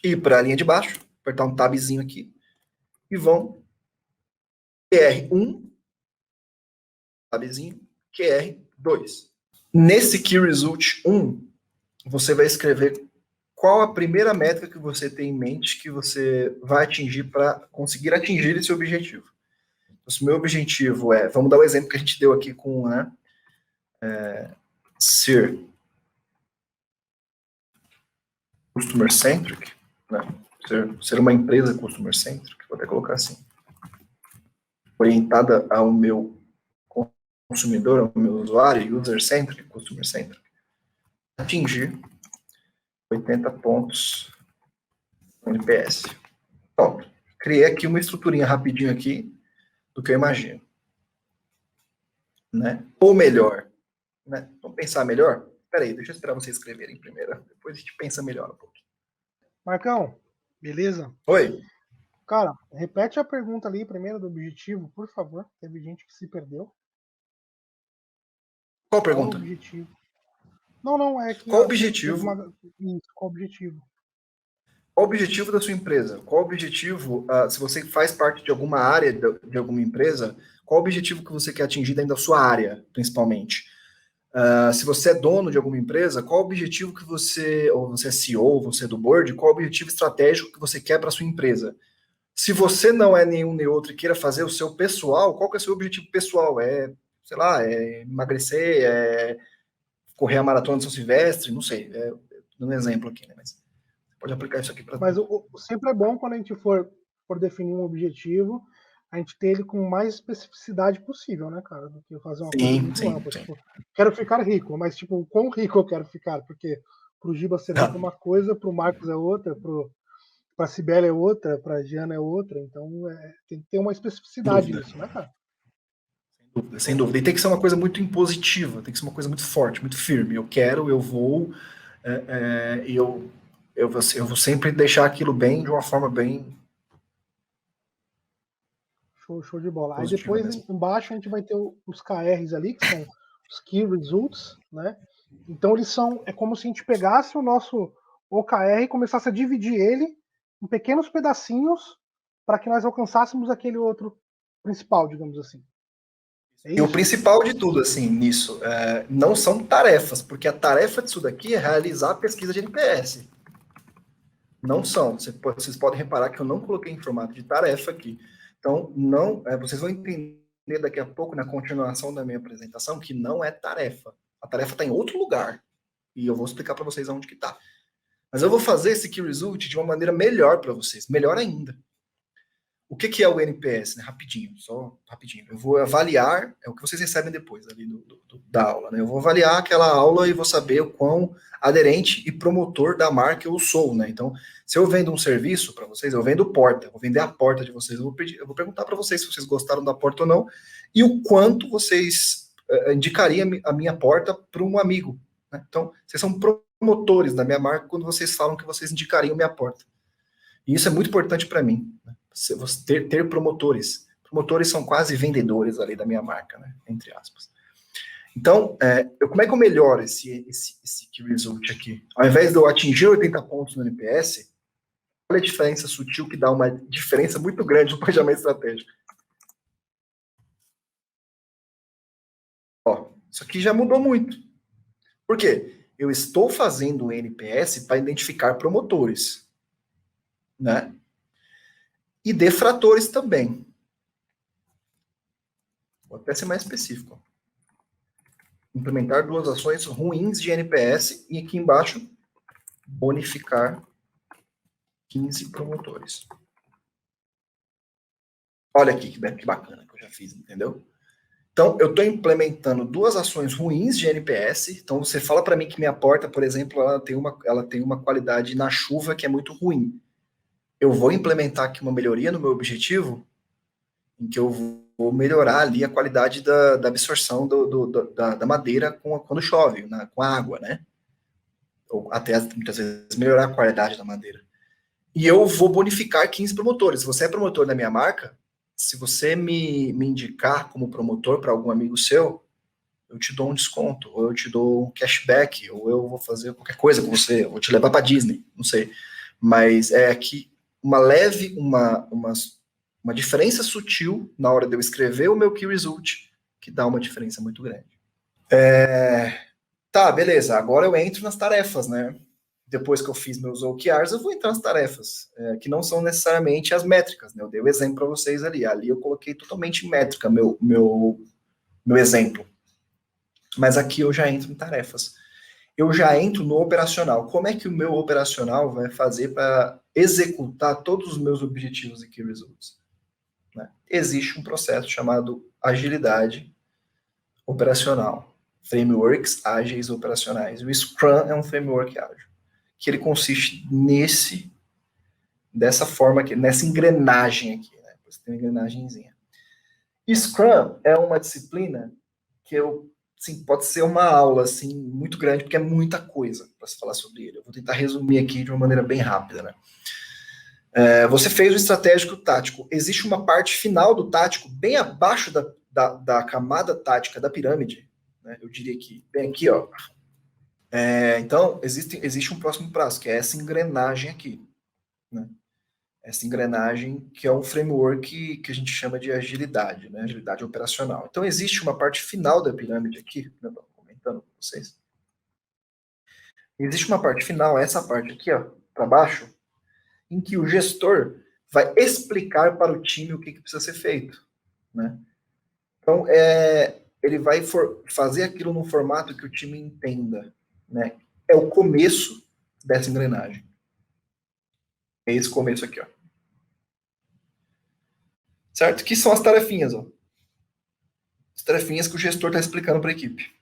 ir para a linha de baixo, apertar um tabzinho aqui e vão QR1, tabzinho, QR2. Nesse Key Result 1, você vai escrever qual a primeira métrica que você tem em mente que você vai atingir para conseguir atingir esse objetivo. Então, se o meu objetivo vamos dar o exemplo que a gente deu aqui com ser customer centric, né? Ser uma empresa customer centric, vou até colocar assim. orientada ao meu consumidor, ao meu usuário, user-centric, customer-centric, atingir 80 pontos no NPS. Pronto. Criei aqui uma estruturinha rapidinho aqui do que eu imagino. Né? Ou melhor, né? Vamos pensar melhor? Peraí, deixa eu esperar vocês escreverem primeiro. Depois a gente pensa melhor um pouco. Marcão, beleza? Oi. Cara, repete a pergunta ali primeiro do objetivo, por favor. Teve gente que se perdeu. Qual pergunta? Qual o objetivo? Não, é que... Qual o objetivo? Isso, qual o objetivo? Qual o objetivo da sua empresa? Qual o objetivo, se você faz parte de alguma área de alguma empresa, qual o objetivo que você quer atingir dentro da sua área, principalmente? Se você é dono de alguma empresa, qual o objetivo que você, ou você é CEO, você é do board, qual o objetivo estratégico que você quer para a sua empresa? Se você não é nenhum nem outro e queira fazer o seu pessoal, qual que é o seu objetivo pessoal? Sei lá, emagrecer, correr a maratona de São Silvestre, não sei, dando um exemplo aqui, né? Mas pode aplicar isso aqui para... Mas sempre é bom quando a gente for definir um objetivo, a gente ter ele com mais especificidade possível, né, cara? Do que fazer uma coisa muito ampla. Tipo, quero ficar rico, mas tipo, o quão rico eu quero ficar? Porque pro Giba ser rico é uma coisa, pro Marcos é outra, pra Cibele é outra, pra Giana é outra. Então tem que ter uma especificidade nisso, né, cara? Sem dúvida, sem dúvida. E tem que ser uma coisa muito impositiva, tem que ser uma coisa muito forte, muito firme. Eu quero, eu vou, eu vou sempre deixar aquilo bem, de uma forma bem... Show de bola. Aí depois, embaixo, a gente vai ter os KRs ali, que são os Key Results, né? Então, eles são... É como se a gente pegasse o nosso OKR e começasse a dividir ele em pequenos pedacinhos para que nós alcançássemos aquele outro principal, digamos assim. E o principal de tudo, assim, nisso, não são tarefas, porque a tarefa disso daqui é realizar a pesquisa de NPS. Não são. Vocês podem reparar que eu não coloquei em formato de tarefa aqui. Então, vocês vão entender daqui a pouco, na continuação da minha apresentação, que não é tarefa. A tarefa está em outro lugar. E eu vou explicar para vocês aonde que está. Mas eu vou fazer esse Key Result de uma maneira melhor para vocês. Melhor ainda. O que é o NPS? Né? Só rapidinho. Eu vou avaliar, é o que vocês recebem depois ali da aula. Né? Eu vou avaliar aquela aula e vou saber o quão aderente e promotor da marca eu sou. Né? Então, se eu vendo um serviço para vocês, eu vendo porta, vou vender a porta de vocês. Eu vou perguntar para vocês se vocês gostaram da porta ou não e o quanto vocês indicariam a minha porta para um amigo. Né? Então, vocês são promotores da minha marca quando vocês falam que vocês indicariam minha porta. E isso é muito importante para mim. Né? Você ter promotores. Promotores são quase vendedores ali da minha marca, né? Entre aspas. Então, como é que eu melhoro esse Key Result aqui? Ao invés de eu atingir 80 pontos no NPS, olha a diferença sutil que dá uma diferença muito grande no planejamento estratégico. Ó, isso aqui já mudou muito. Por quê? Eu estou fazendo o NPS para identificar promotores, né? E defratores também. Vou até ser mais específico. Implementar 2 ações ruins de NPS e aqui embaixo, bonificar 15 promotores. Olha aqui que bacana que eu já fiz, entendeu? Então, eu estou implementando 2 ações ruins de NPS. Então, você fala para mim que minha porta, por exemplo, ela tem uma qualidade na chuva que é muito ruim. Eu vou implementar aqui uma melhoria no meu objetivo, em que eu vou melhorar ali a qualidade da absorção da madeira quando chove, com a água, né? Ou até, muitas vezes, melhorar a qualidade da madeira. E eu vou bonificar 15 promotores. Se você é promotor da minha marca, se você me indicar como promotor para algum amigo seu, eu te dou um desconto, ou eu te dou um cashback, ou eu vou fazer qualquer coisa com você, ou te levar para Disney, não sei. Mas é aqui uma diferença sutil na hora de eu escrever o meu Key Result, que dá uma diferença muito grande. Tá, beleza, agora eu entro nas tarefas, né? Depois que eu fiz meus OKRs, eu vou entrar nas tarefas, que não são necessariamente as métricas, né? Eu dei o exemplo para vocês ali. Ali eu coloquei totalmente em métrica meu exemplo. Mas aqui eu já entro em tarefas. Eu já entro no operacional. Como é que o meu operacional vai fazer para executar todos os meus objetivos e Key Results? né? Existe um processo chamado agilidade operacional, frameworks ágeis operacionais. O Scrum é um framework ágil, que ele consiste dessa forma aqui, nessa engrenagem aqui, né? Você tem uma engrenagemzinha. Scrum é uma disciplina que assim, pode ser uma aula assim, muito grande, porque é muita coisa para se falar sobre ele. Eu vou tentar resumir aqui de uma maneira bem rápida, né? Você fez o estratégico tático. Existe uma parte final do tático, bem abaixo da camada tática da pirâmide, né? Eu diria que bem aqui, ó. Então, existe um próximo passo, que é essa engrenagem aqui, né? Essa engrenagem que é um framework que a gente chama de agilidade, né? Agilidade operacional. Então, existe uma parte final da pirâmide aqui, né? Comentando com vocês. Existe uma parte final, essa parte aqui, ó, para baixo, em que o gestor vai explicar para o time o que precisa ser feito, né? Então, ele vai fazer aquilo num formato que o time entenda, né? É o começo dessa engrenagem. É esse começo aqui, ó. Certo? Que são as tarefinhas, ó. As tarefinhas que o gestor está explicando para a equipe.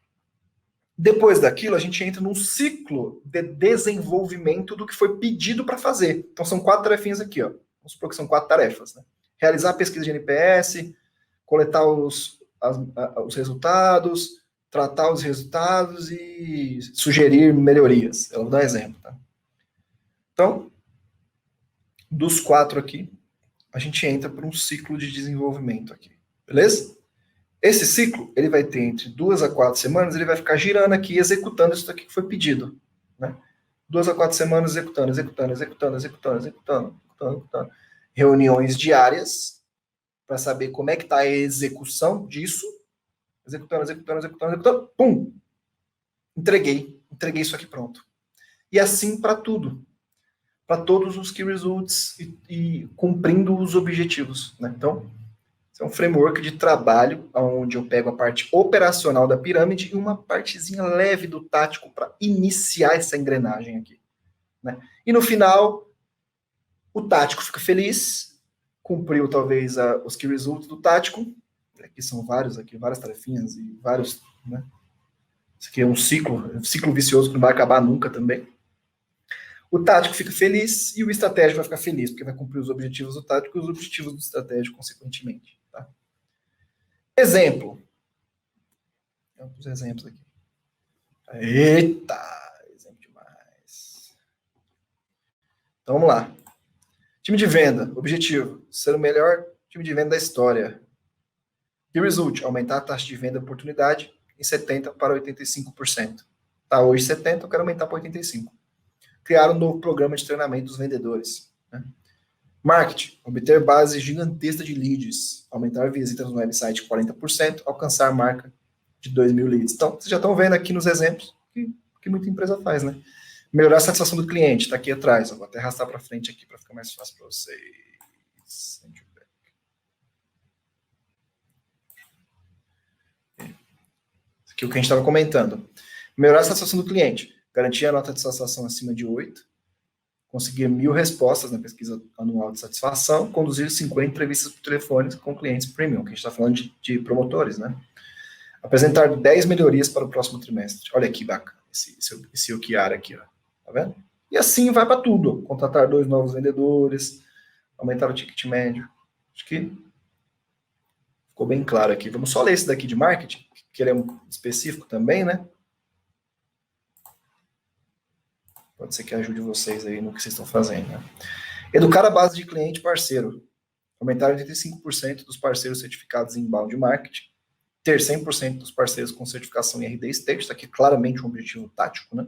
Depois daquilo, a gente entra num ciclo de desenvolvimento do que foi pedido para fazer. Então, são 4 tarefinhas aqui, ó. Vamos supor que são 4 tarefas, né? Realizar a pesquisa de NPS, coletar os resultados, tratar os resultados e sugerir melhorias. Eu vou dar um exemplo, tá? Então, dos 4 aqui, a gente entra por um ciclo de desenvolvimento aqui, beleza? Esse ciclo, ele vai ter entre 2 a 4 semanas, ele vai ficar girando aqui, executando isso daqui que foi pedido, né? 2 a 4 semanas executando. Reuniões diárias, para saber como é que está a execução disso. Executando. Pum! Entreguei isso aqui pronto. E assim para tudo. Para todos os key results e cumprindo os objetivos, né? Então, é um framework de trabalho onde eu pego a parte operacional da pirâmide e uma partezinha leve do tático para iniciar essa engrenagem aqui, né? E no final, o tático fica feliz, cumpriu talvez os key results do tático, aqui são várias tarefinhas e vários, né? Isso aqui é um ciclo vicioso que não vai acabar nunca também. O tático fica feliz e o estratégico vai ficar feliz, porque vai cumprir os objetivos do tático e os objetivos do estratégico, consequentemente. Tá? Exemplo. Alguns exemplos aqui. Eita! Exemplo demais. Então, vamos lá. Time de venda. Objetivo. Ser o melhor time de venda da história. Key result. Aumentar a taxa de venda de oportunidade em 70% para 85%. Tá, hoje 70%, eu quero aumentar para 85%. Criar um novo programa de treinamento dos vendedores. Né? Marketing. Obter base gigantesca de leads. Aumentar visitas no website 40%. Alcançar a marca de 2.000 leads. Então, vocês já estão vendo aqui nos exemplos que muita empresa faz, né? Melhorar a satisfação do cliente. Está aqui atrás. Eu vou até arrastar para frente aqui para ficar mais fácil para vocês. Isso aqui é o que a gente estava comentando. Melhorar a satisfação do cliente. Garantir a nota de satisfação acima de 8. Conseguir 1.000 respostas na pesquisa anual de satisfação. Conduzir 50 entrevistas por telefone com clientes premium, que a gente está falando de promotores, né? Apresentar 10 melhorias para o próximo trimestre. Olha que bacana esse OKR aqui, ó. Tá vendo? E assim vai para tudo. Contratar 2 novos vendedores, aumentar o ticket médio. Acho que ficou bem claro aqui. Vamos só ler esse daqui de marketing, que ele é um específico também, né? Pode ser que ajude vocês aí no que vocês estão fazendo, né? Educar a base de cliente parceiro. Aumentar 85% dos parceiros certificados em inbound marketing. Ter 100% dos parceiros com certificação em RD State. Isso aqui é claramente um objetivo tático, né?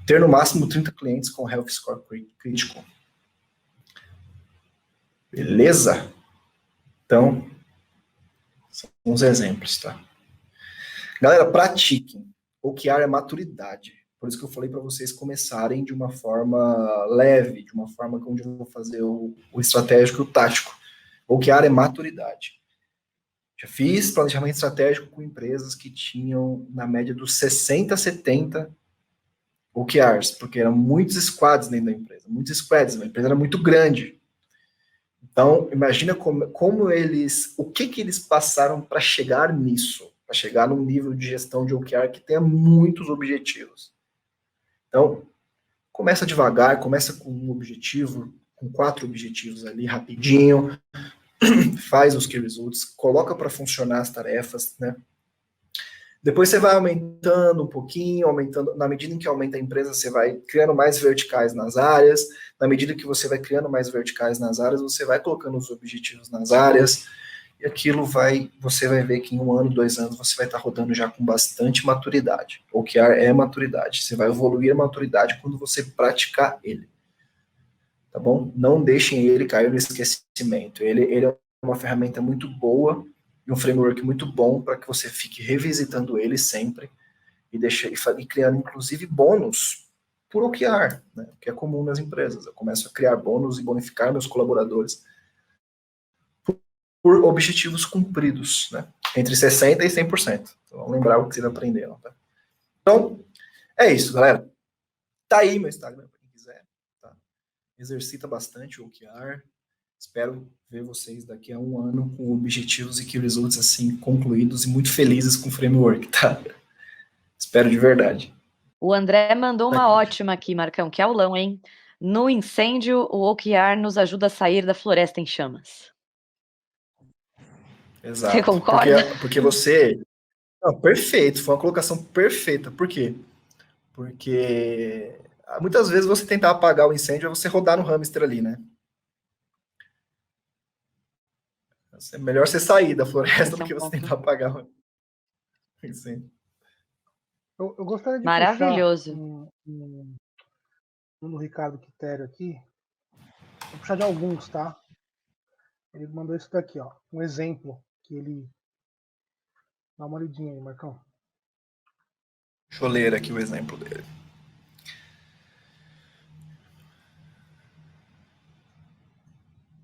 Ter no máximo 30 clientes com Health Score crítico. Beleza? Então, são uns exemplos, tá? Galera, pratiquem. OKR é maturidade. Por isso que eu falei para vocês começarem de uma forma leve, de uma forma onde eu vou fazer o estratégico e o tático. OKR é maturidade. Já fiz planejamento estratégico com empresas que tinham, na média, dos 60 a 70 OKRs, porque eram muitos squads dentro da empresa, muitos squads, a empresa era muito grande. Então, imagina como eles, o que eles passaram para chegar nisso, para chegar num nível de gestão de OKR que tenha muitos objetivos. Então, começa devagar, começa com um objetivo, com 4 objetivos ali, rapidinho, faz os key results, coloca para funcionar as tarefas, né? Depois você vai aumentando um pouquinho, aumentando, na medida em que aumenta a empresa, você vai criando mais verticais nas áreas, na medida que você vai criando mais verticais nas áreas, você vai colocando os objetivos nas áreas, e aquilo você vai ver que em 1 ano, 2 anos, você vai estar rodando já com bastante maturidade. OKR é maturidade, você vai evoluir a maturidade quando você praticar ele. Tá bom? Não deixem ele cair no esquecimento. Ele é uma ferramenta muito boa, e um framework muito bom para que você fique revisitando ele sempre e criando, inclusive, bônus por OKR, né, que é comum nas empresas. Eu começo a criar bônus e bonificar meus colaboradores por objetivos cumpridos, né, entre 60% e 100%. Então, vamos lembrar o que vocês aprenderam. Tá? Então, é isso, galera. Tá aí meu Instagram, para quem quiser. Tá? Exercita bastante o OKR. Espero ver vocês daqui a 1 ano com objetivos e key results assim concluídos e muito felizes com o framework, tá? Espero de verdade. O André mandou uma ótima aqui, Marcão, que aulão, hein? No incêndio, o OKR nos ajuda a sair da floresta em chamas. Exato. Você concorda? Porque você... Não, perfeito, foi uma colocação perfeita. Por quê? Porque muitas vezes você tentar apagar o incêndio é você rodar no hamster ali, né? É melhor você sair da floresta do que você tentar apagar o incêndio. Eu gostaria de Maravilhoso. puxar do Ricardo Quitério aqui. Vou puxar de alguns, tá? Ele mandou isso daqui, ó. Um exemplo que ele... Dá uma olhadinha aí, Marcão. Deixa eu ler aqui o exemplo dele.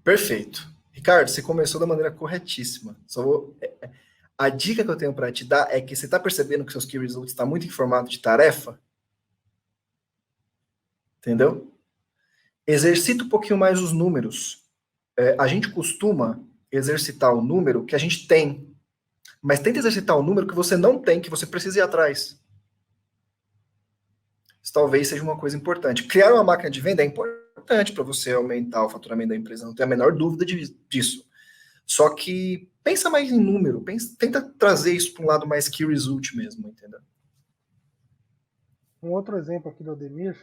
Perfeito. Ricardo, você começou da maneira corretíssima. A dica que eu tenho para te dar é que você está percebendo que seus key results está muito em formato de tarefa? Entendeu? Exercita um pouquinho mais os números. A gente costuma exercitar o número que a gente tem, mas tenta exercitar o número que você não tem, que você precisa ir atrás. Isso talvez seja uma coisa importante. Criar uma máquina de venda é importante para você aumentar o faturamento da empresa, não tem a menor dúvida disso. Só que pensa mais em número, tenta trazer isso para um lado mais key result mesmo, entendeu? Um outro exemplo aqui do Ademir.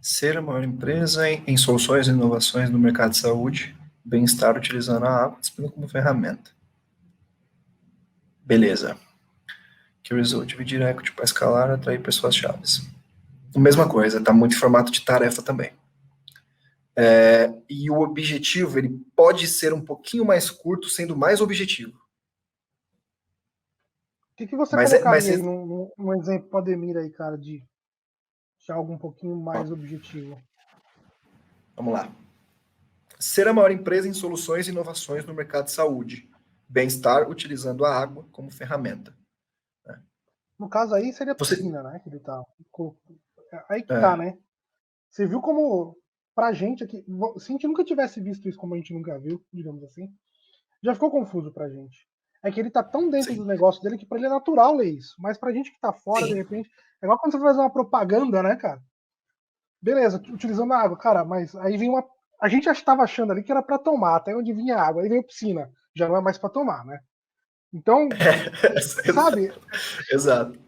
Ser a maior empresa em soluções e inovações no mercado de saúde, bem-estar utilizando a água disponível como ferramenta. Beleza. Key result, dividir equity para escalar, atrair pessoas-chave. A mesma coisa, está muito em formato de tarefa também. E o objetivo, ele pode ser um pouquinho mais curto, sendo mais objetivo. O que você colocaria aí num exemplo para Ademir aí, cara, de algo um pouquinho mais objetivo? Vamos lá. Ser a maior empresa em soluções e inovações no mercado de saúde. Bem-estar utilizando a água como ferramenta. No caso aí seria a piscina, né? Que ele tá. Aí que tá, né? Você viu como, pra gente aqui, se a gente nunca tivesse visto isso como a gente nunca viu, digamos assim, já ficou confuso pra gente. É que ele tá tão dentro do negócio dele que pra ele é natural ler isso. Mas pra gente que tá fora, de repente, é igual quando você vai fazer uma propaganda, né, cara? Beleza, utilizando a água, cara, mas aí vem uma. A gente já estava achando ali que era pra tomar, até onde vinha a água, aí veio a piscina, já não é mais pra tomar, né? Então, sabe? Exato.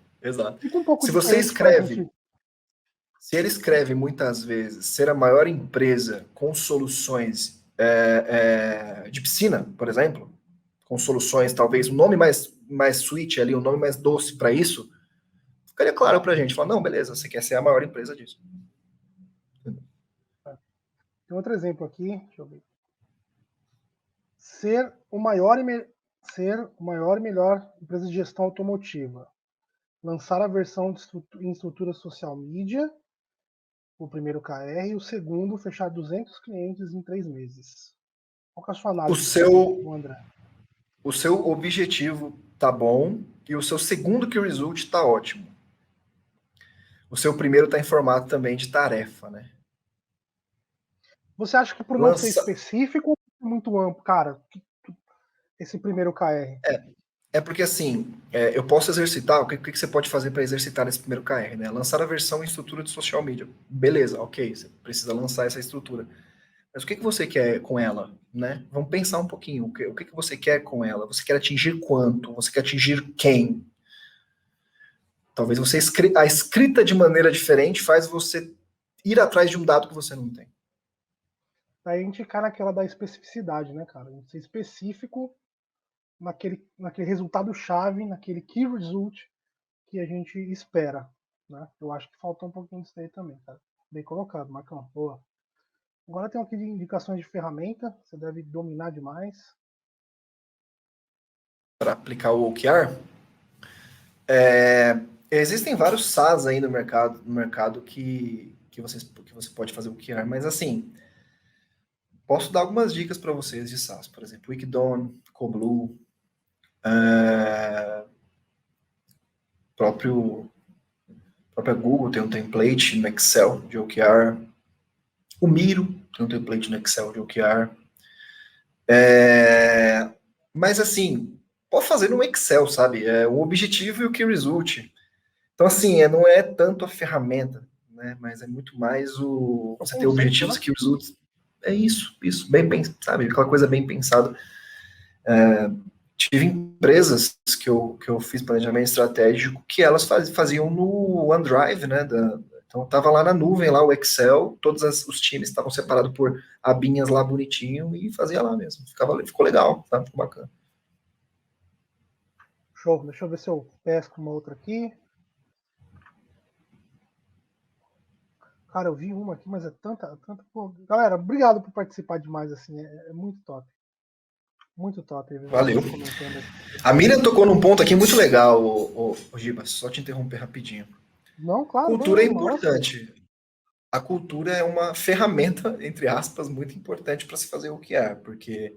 Fica um pouco se você escreve, se ele escreve muitas vezes ser a maior empresa com soluções de piscina, por exemplo, com soluções, talvez, um nome mais sweet ali, um nome mais doce para isso, ficaria claro pra gente, falar, não, beleza, você quer ser a maior empresa disso. Tem outro exemplo aqui, deixa eu ver. Ser o maior e melhor empresa de gestão automotiva. Lançar a versão em estrutura social media, o primeiro KR, e o segundo, fechar 200 clientes em 3 meses. Qual que é a sua análise, André? O seu objetivo tá bom e o seu segundo key result tá ótimo. O seu primeiro tá em formato também de tarefa, né? Você acha que por não ser específico ou muito amplo, cara, esse primeiro KR? É porque assim, eu posso exercitar, o que você pode fazer para exercitar nesse primeiro KR, né? Lançar a versão e estrutura de social media. Beleza, ok, você precisa lançar essa estrutura. Mas o que você quer com ela, né? Vamos pensar um pouquinho, o que você quer com ela? Você quer atingir quanto? Você quer atingir quem? Talvez a escrita de maneira diferente faz você ir atrás de um dado que você não tem. Daí a gente cai naquela da especificidade, né, cara? A gente ser específico naquele resultado-chave, naquele key result que a gente espera, né? Eu acho que faltou um pouquinho disso aí também, cara. Bem colocado, Marcão. Boa. Agora tem aqui de indicações de ferramenta, você deve dominar demais. Para aplicar o OKR, existem vários SaaS aí no mercado que você pode fazer o OKR, mas assim, posso dar algumas dicas para vocês de SaaS, por exemplo, Wikidon, Coblue, própria Google tem um template no Excel de OKR, o Miro tem um template no Excel de OKR, mas assim, pode fazer no Excel, sabe? O objetivo e o key result. Então assim, não é tanto a ferramenta, né? Mas é muito mais você ter objetivos e key results. É isso, bem pensado, sabe? Aquela coisa bem pensada. Tive empresas que eu fiz planejamento estratégico que elas faziam no OneDrive, né? Então estava lá na nuvem, lá o Excel, todos os times estavam separados por abinhas lá bonitinho e fazia lá mesmo. Ficou legal, tá? Ficou bacana. Show, deixa eu ver se eu pesco uma outra aqui. Cara, eu vi uma aqui, mas é tanta. Pô, galera, obrigado por participar demais, assim, é muito top. Muito top. Valeu. A Miriam tocou num ponto aqui muito legal, o Giba, só te interromper rapidinho. Não, claro. Cultura é importante. A cultura é uma ferramenta, entre aspas, muito importante para se fazer o que é, porque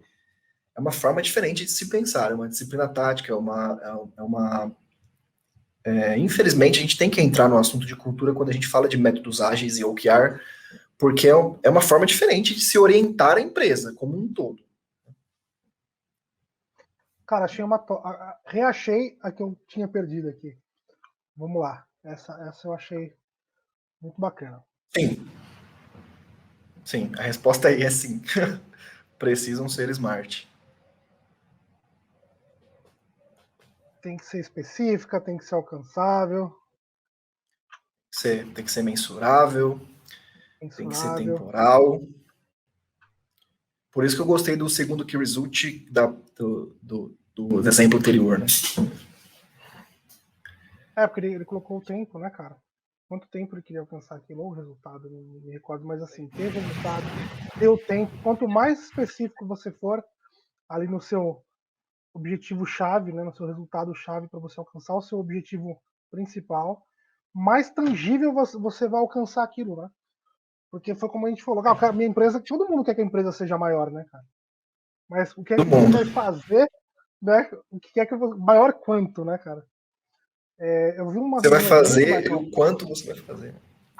é uma forma diferente de se pensar, é uma disciplina tática, infelizmente, a gente tem que entrar no assunto de cultura quando a gente fala de métodos ágeis e OKR, porque é uma forma diferente de se orientar a empresa como um todo. Cara, achei reachei a que eu tinha perdido aqui. Vamos lá. Essa eu achei muito bacana. Sim. Sim, a resposta aí é sim. Precisam ser smart. Tem que ser específica, tem que ser alcançável. Tem que ser mensurável. Tem que ser temporal. Por isso que eu gostei do segundo key result do exemplo anterior, né? Porque ele colocou o tempo, né, cara? Quanto tempo ele queria alcançar aquilo, ou o resultado, não me recordo, mas assim, ter resultado, ter o tempo. Quanto mais específico você for ali no seu objetivo-chave, né, no seu resultado-chave para você alcançar o seu objetivo principal, mais tangível você vai alcançar aquilo, né? Porque foi como a gente falou, cara, minha empresa, todo mundo quer que a empresa seja maior, né, cara? Mas o que é que você vai fazer, né? O que é que maior quanto, né, cara? Eu vi você vai fazer o quanto você vai fazer.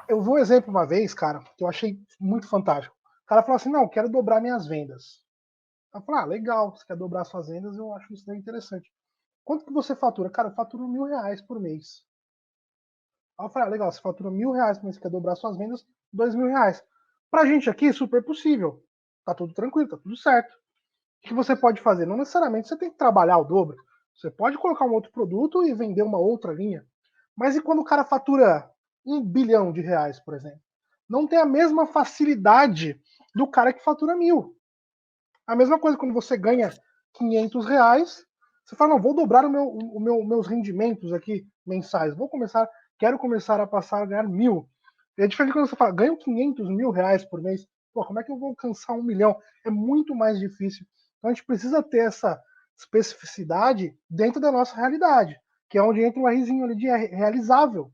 Eu vi um exemplo uma vez, cara, que eu achei muito fantástico. O cara falou assim, não, quero dobrar minhas vendas. Eu falei, legal, você quer dobrar suas vendas, eu acho isso daí interessante. Quanto que você fatura? Cara, eu faturo R$1.000 por mês. Aí eu falei, legal, você fatura R$1.000 por mês, você quer dobrar suas vendas, R$2.000. Pra gente aqui, super possível. Tá tudo tranquilo, tá tudo certo. O que você pode fazer? Não necessariamente você tem que trabalhar o dobro. Você pode colocar um outro produto e vender uma outra linha. Mas e quando o cara fatura R$1 bilhão, por exemplo? Não tem a mesma facilidade do cara que fatura 1.000. A mesma coisa quando você ganha R$500, você fala, não, vou dobrar meus rendimentos aqui mensais. Quero começar a passar a ganhar 1.000. É diferente quando você fala, ganho R$500.000 por mês. Pô, como é que eu vou alcançar 1 milhão? É muito mais difícil. Então a gente precisa ter essa especificidade dentro da nossa realidade, que é onde entra um Rzinho ali de realizável.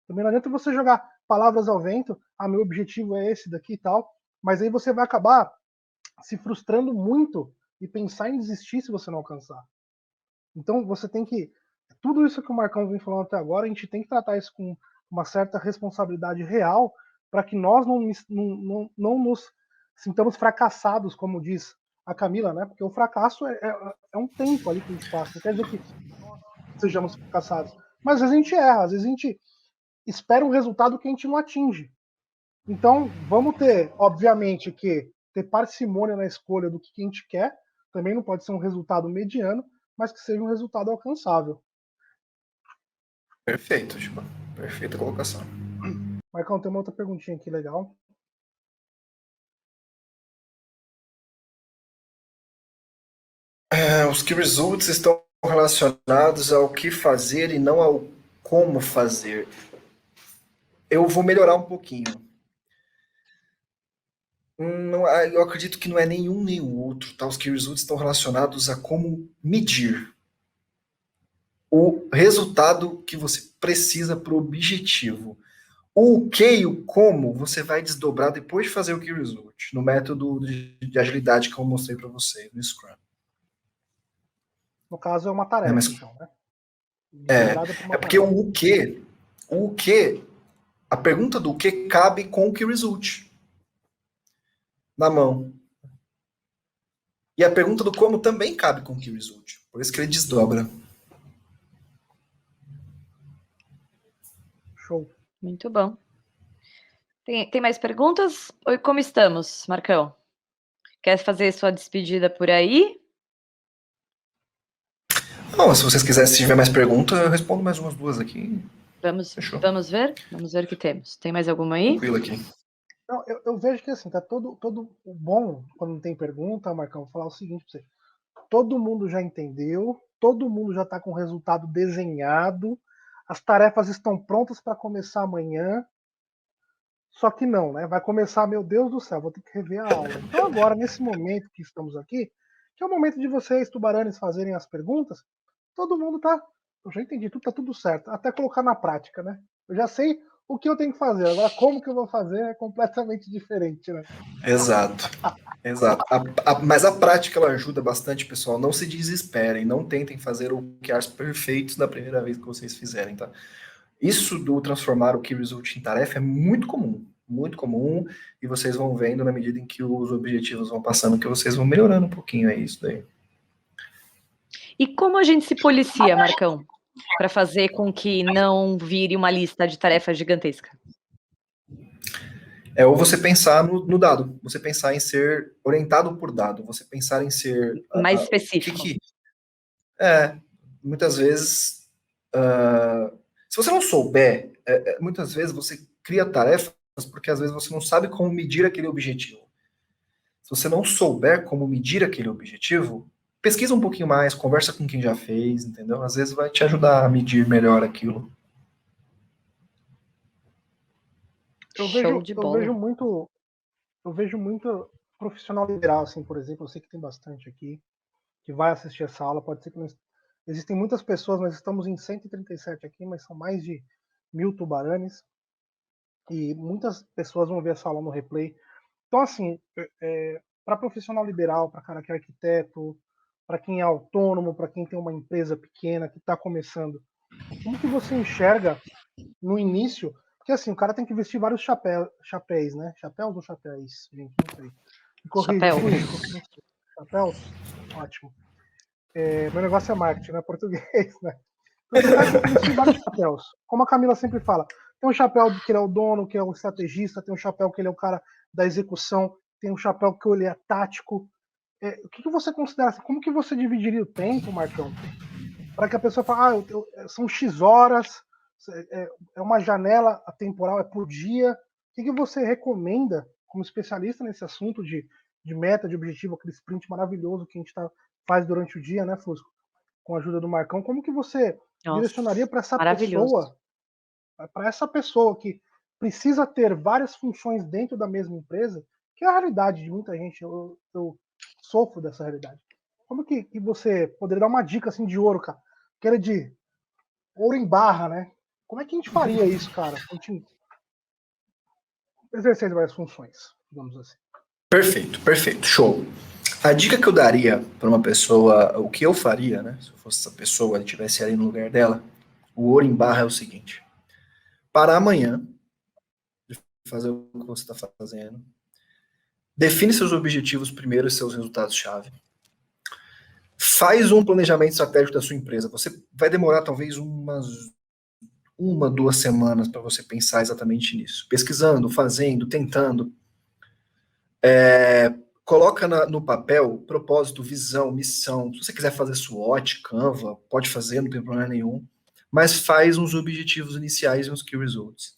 Também não adianta você jogar palavras ao vento, meu objetivo é esse daqui e tal, mas aí você vai acabar se frustrando muito e pensar em desistir se você não alcançar. Então você tem que. Tudo isso que o Marcão vem falando até agora, a gente tem que tratar isso com uma certa responsabilidade real para que nós não nos sintamos fracassados, como diz a Camila, né? Porque o fracasso é um tempo ali que a gente passa. Não quer dizer que nós sejamos fracassados. Mas às vezes a gente erra, às vezes a gente espera um resultado que a gente não atinge. Então, vamos ter, obviamente, que ter parcimônia na escolha do que a gente quer. Também não pode ser um resultado mediano, mas que seja um resultado alcançável. Perfeito, Giba. Perfeita colocação. Marcão, tem uma outra perguntinha aqui legal. Os key results estão relacionados ao que fazer e não ao como fazer. Eu vou melhorar um pouquinho. Não, eu acredito que não é nenhum nem o outro. Tá? Os key results estão relacionados a como medir o resultado que você precisa para o objetivo. O que e o como você vai desdobrar depois de fazer o key result, no método de agilidade que eu mostrei para vocês, no Scrum. No caso, é uma tarefa, então, né? É porque o que, a pergunta do que cabe com o key result na mão. E a pergunta do como também cabe com o key result. Por isso que ele desdobra. Show. Muito bom. Tem mais perguntas? Oi, como estamos, Marcão? Quer fazer sua despedida por aí? Não, se vocês quiserem, se tiver mais perguntas, eu respondo mais umas duas aqui. Vamos ver? Vamos ver o que temos. Tem mais alguma aí? Tranquilo aqui. Não, eu vejo que assim, tá todo o bom, quando não tem pergunta, Marcão, vou falar o seguinte pra você. Todo mundo já entendeu, todo mundo já está com o resultado desenhado, as tarefas estão prontas para começar amanhã, só que não, né? Vai começar, meu Deus do céu, vou ter que rever a aula. Então agora, nesse momento que estamos aqui, que é o momento de vocês, tubaranes, fazerem as perguntas, todo mundo tá, eu já entendi, tá tudo certo, até colocar na prática, né? Eu já sei o que eu tenho que fazer, agora como que eu vou fazer é completamente diferente, né? Exato. Exato. Mas a prática ela ajuda bastante, pessoal. Não se desesperem, não tentem fazer o QRs perfeitos da primeira vez que vocês fizerem, tá? Isso do transformar o key result em tarefa é muito comum, e vocês vão vendo na medida em que os objetivos vão passando, que vocês vão melhorando um pouquinho, é isso daí. E como a gente se policia, Marcão, para fazer com que não vire uma lista de tarefas gigantesca? Ou você pensar no dado, você pensar em ser orientado por dado, você pensar em ser... Mais específico. Muitas vezes, se você não souber, muitas vezes você cria tarefas porque às vezes você não sabe como medir aquele objetivo. Se você não souber como medir aquele objetivo, pesquisa um pouquinho mais, conversa com quem já fez, entendeu? Às vezes vai te ajudar a medir melhor aquilo. Eu vejo muito profissional liberal, assim, por exemplo, eu sei que tem bastante aqui, que vai assistir essa aula, pode ser que não... Existem muitas pessoas, nós estamos em 137 aqui, mas são mais de 1000 tubaranes, e muitas pessoas vão ver essa aula no replay. Então, assim, para profissional liberal, para cara que é arquiteto, para quem é autônomo, para quem tem uma empresa pequena que está começando, como que você enxerga no início? Porque assim, o cara tem que vestir vários chapéus, né? Chapéus ou chapéus, gente? Não sei. Chapéu. Chapéus? Ótimo. Meu negócio é marketing, não é português, né? Então, o cara tem que vestir vários chapéus. Como a Camila sempre fala, tem um chapéu que ele é o dono, que é o estrategista, tem um chapéu que ele é o cara da execução, tem um chapéu que ele é tático. O que você considera? Como que você dividiria o tempo, Marcão? Para que a pessoa fale, são X horas, é uma janela temporal, é por dia. O que você recomenda, como especialista nesse assunto de meta, de objetivo, aquele sprint maravilhoso que a gente faz durante o dia, né, Fusco? Com a ajuda do Marcão, como que você direcionaria para essa pessoa que precisa ter várias funções dentro da mesma empresa, que é a realidade de muita gente, eu sofro dessa realidade. Como que você poderia dar uma dica assim de ouro, cara? Que era de ouro em barra, né? Como é que a gente faria isso, cara? A gente exercer várias funções, digamos assim. Perfeito, show. A dica que eu daria para uma pessoa, o que eu faria, né? Se eu fosse essa pessoa e estivesse ali no lugar dela, o ouro em barra é o seguinte: para amanhã, de fazer o que você está fazendo, Define seus objetivos primeiro e seus resultados-chave. Faz um planejamento estratégico da sua empresa. Você vai demorar talvez uma, 2 semanas para você pensar exatamente nisso. Pesquisando, fazendo, tentando. Coloca no papel propósito, visão, missão. Se você quiser fazer SWOT, Canva, pode fazer, não tem problema nenhum. Mas faz uns objetivos iniciais e uns key results.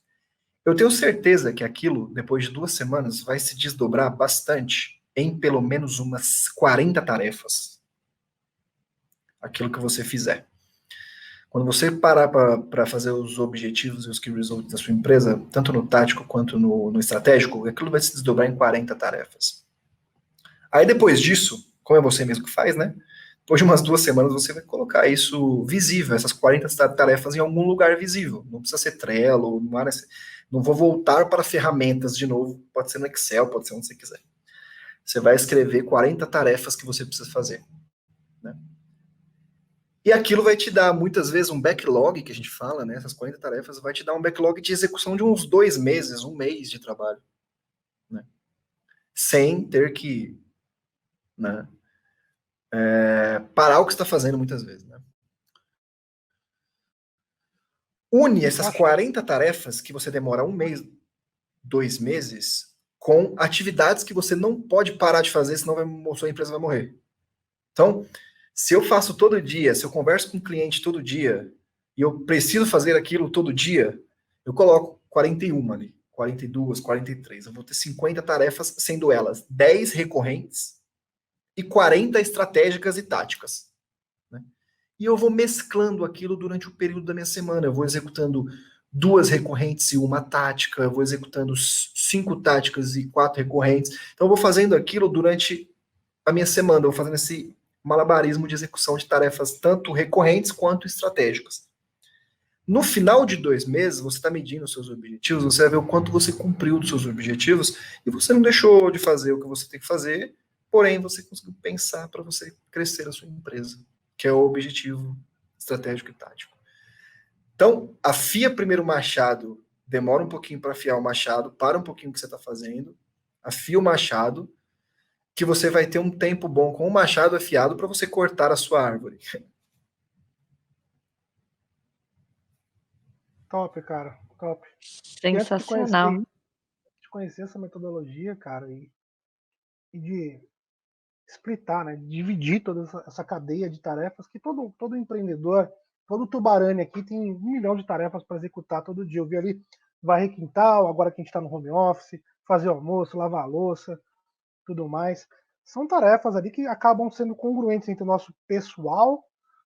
Eu tenho certeza que aquilo, depois de 2 semanas, vai se desdobrar bastante em pelo menos umas 40 tarefas. Aquilo que você fizer. Quando você parar para fazer os objetivos e os key results da sua empresa, tanto no tático quanto no estratégico, aquilo vai se desdobrar em 40 tarefas. Aí depois disso, como é você mesmo que faz, né? Depois de umas 2 semanas, você vai colocar isso visível, essas 40 tarefas em algum lugar visível. Não precisa ser Trello, não vou voltar para ferramentas de novo, pode ser no Excel, pode ser onde você quiser. Você vai escrever 40 tarefas que você precisa fazer. Né? E aquilo vai te dar, muitas vezes, um backlog, que a gente fala, né? Essas 40 tarefas vai te dar um backlog de execução de uns 2 meses, 1 mês de trabalho. Né? Sem ter que... Né? Parar o que você está fazendo muitas vezes. Né? Une essas 40 tarefas que você demora 1 mês, 2 meses, com atividades que você não pode parar de fazer, senão a sua empresa vai morrer. Então, se eu faço todo dia, se eu converso com um cliente todo dia, e eu preciso fazer aquilo todo dia, eu coloco 41 ali, 42, 43. Eu vou ter 50 tarefas, sendo elas 10 recorrentes e 40 estratégicas e táticas. Né? E eu vou mesclando aquilo durante o período da minha semana. Eu vou executando 2 recorrentes e 1 tática, eu vou executando 5 táticas e 4 recorrentes. Então, eu vou fazendo aquilo durante a minha semana, eu vou fazendo esse malabarismo de execução de tarefas tanto recorrentes quanto estratégicas. No final de 2 meses, você está medindo os seus objetivos, você vai ver o quanto você cumpriu dos seus objetivos e você não deixou de fazer o que você tem que fazer, porém você conseguiu pensar para você crescer a sua empresa, que é o objetivo estratégico e tático. Então, afia primeiro o machado, demora um pouquinho para afiar o machado, para um pouquinho o que você está fazendo, afia o machado, que você vai ter um tempo bom com o machado afiado para você cortar a sua árvore. Top, cara. Top. Sensacional. De conhecer essa metodologia, cara, e de splitar, né? De dividir toda essa cadeia de tarefas que todo empreendedor, todo tubarane aqui tem 1 milhão de tarefas para executar todo dia. Eu vi ali varrer quintal, agora que a gente está no home office, fazer almoço, lavar a louça, tudo mais. São tarefas ali que acabam sendo congruentes entre o nosso pessoal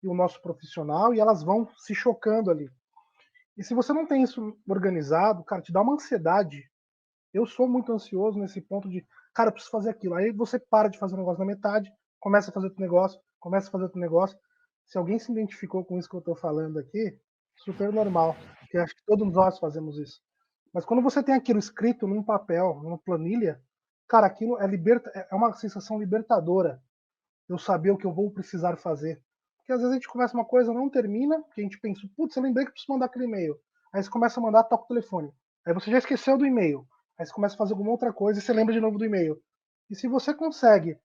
e o nosso profissional e elas vão se chocando ali. E se você não tem isso organizado, cara, te dá uma ansiedade. Eu sou muito ansioso nesse ponto de, cara, eu preciso fazer aquilo. Aí você para de fazer um negócio na metade, começa a fazer outro negócio, começa a fazer outro negócio. Se alguém se identificou com isso que eu estou falando aqui, super normal, porque acho que todos nós fazemos isso. Mas quando você tem aquilo escrito num papel, numa planilha, cara, aquilo é uma sensação libertadora. Eu saber o que eu vou precisar fazer. Porque às vezes a gente começa uma coisa, não termina, porque a gente pensa, putz, eu lembrei que eu preciso mandar aquele e-mail. Aí você começa a mandar, toca o telefone. Aí você já esqueceu do e-mail. Aí você começa a fazer alguma outra coisa e você lembra de novo do e-mail. E se você consegue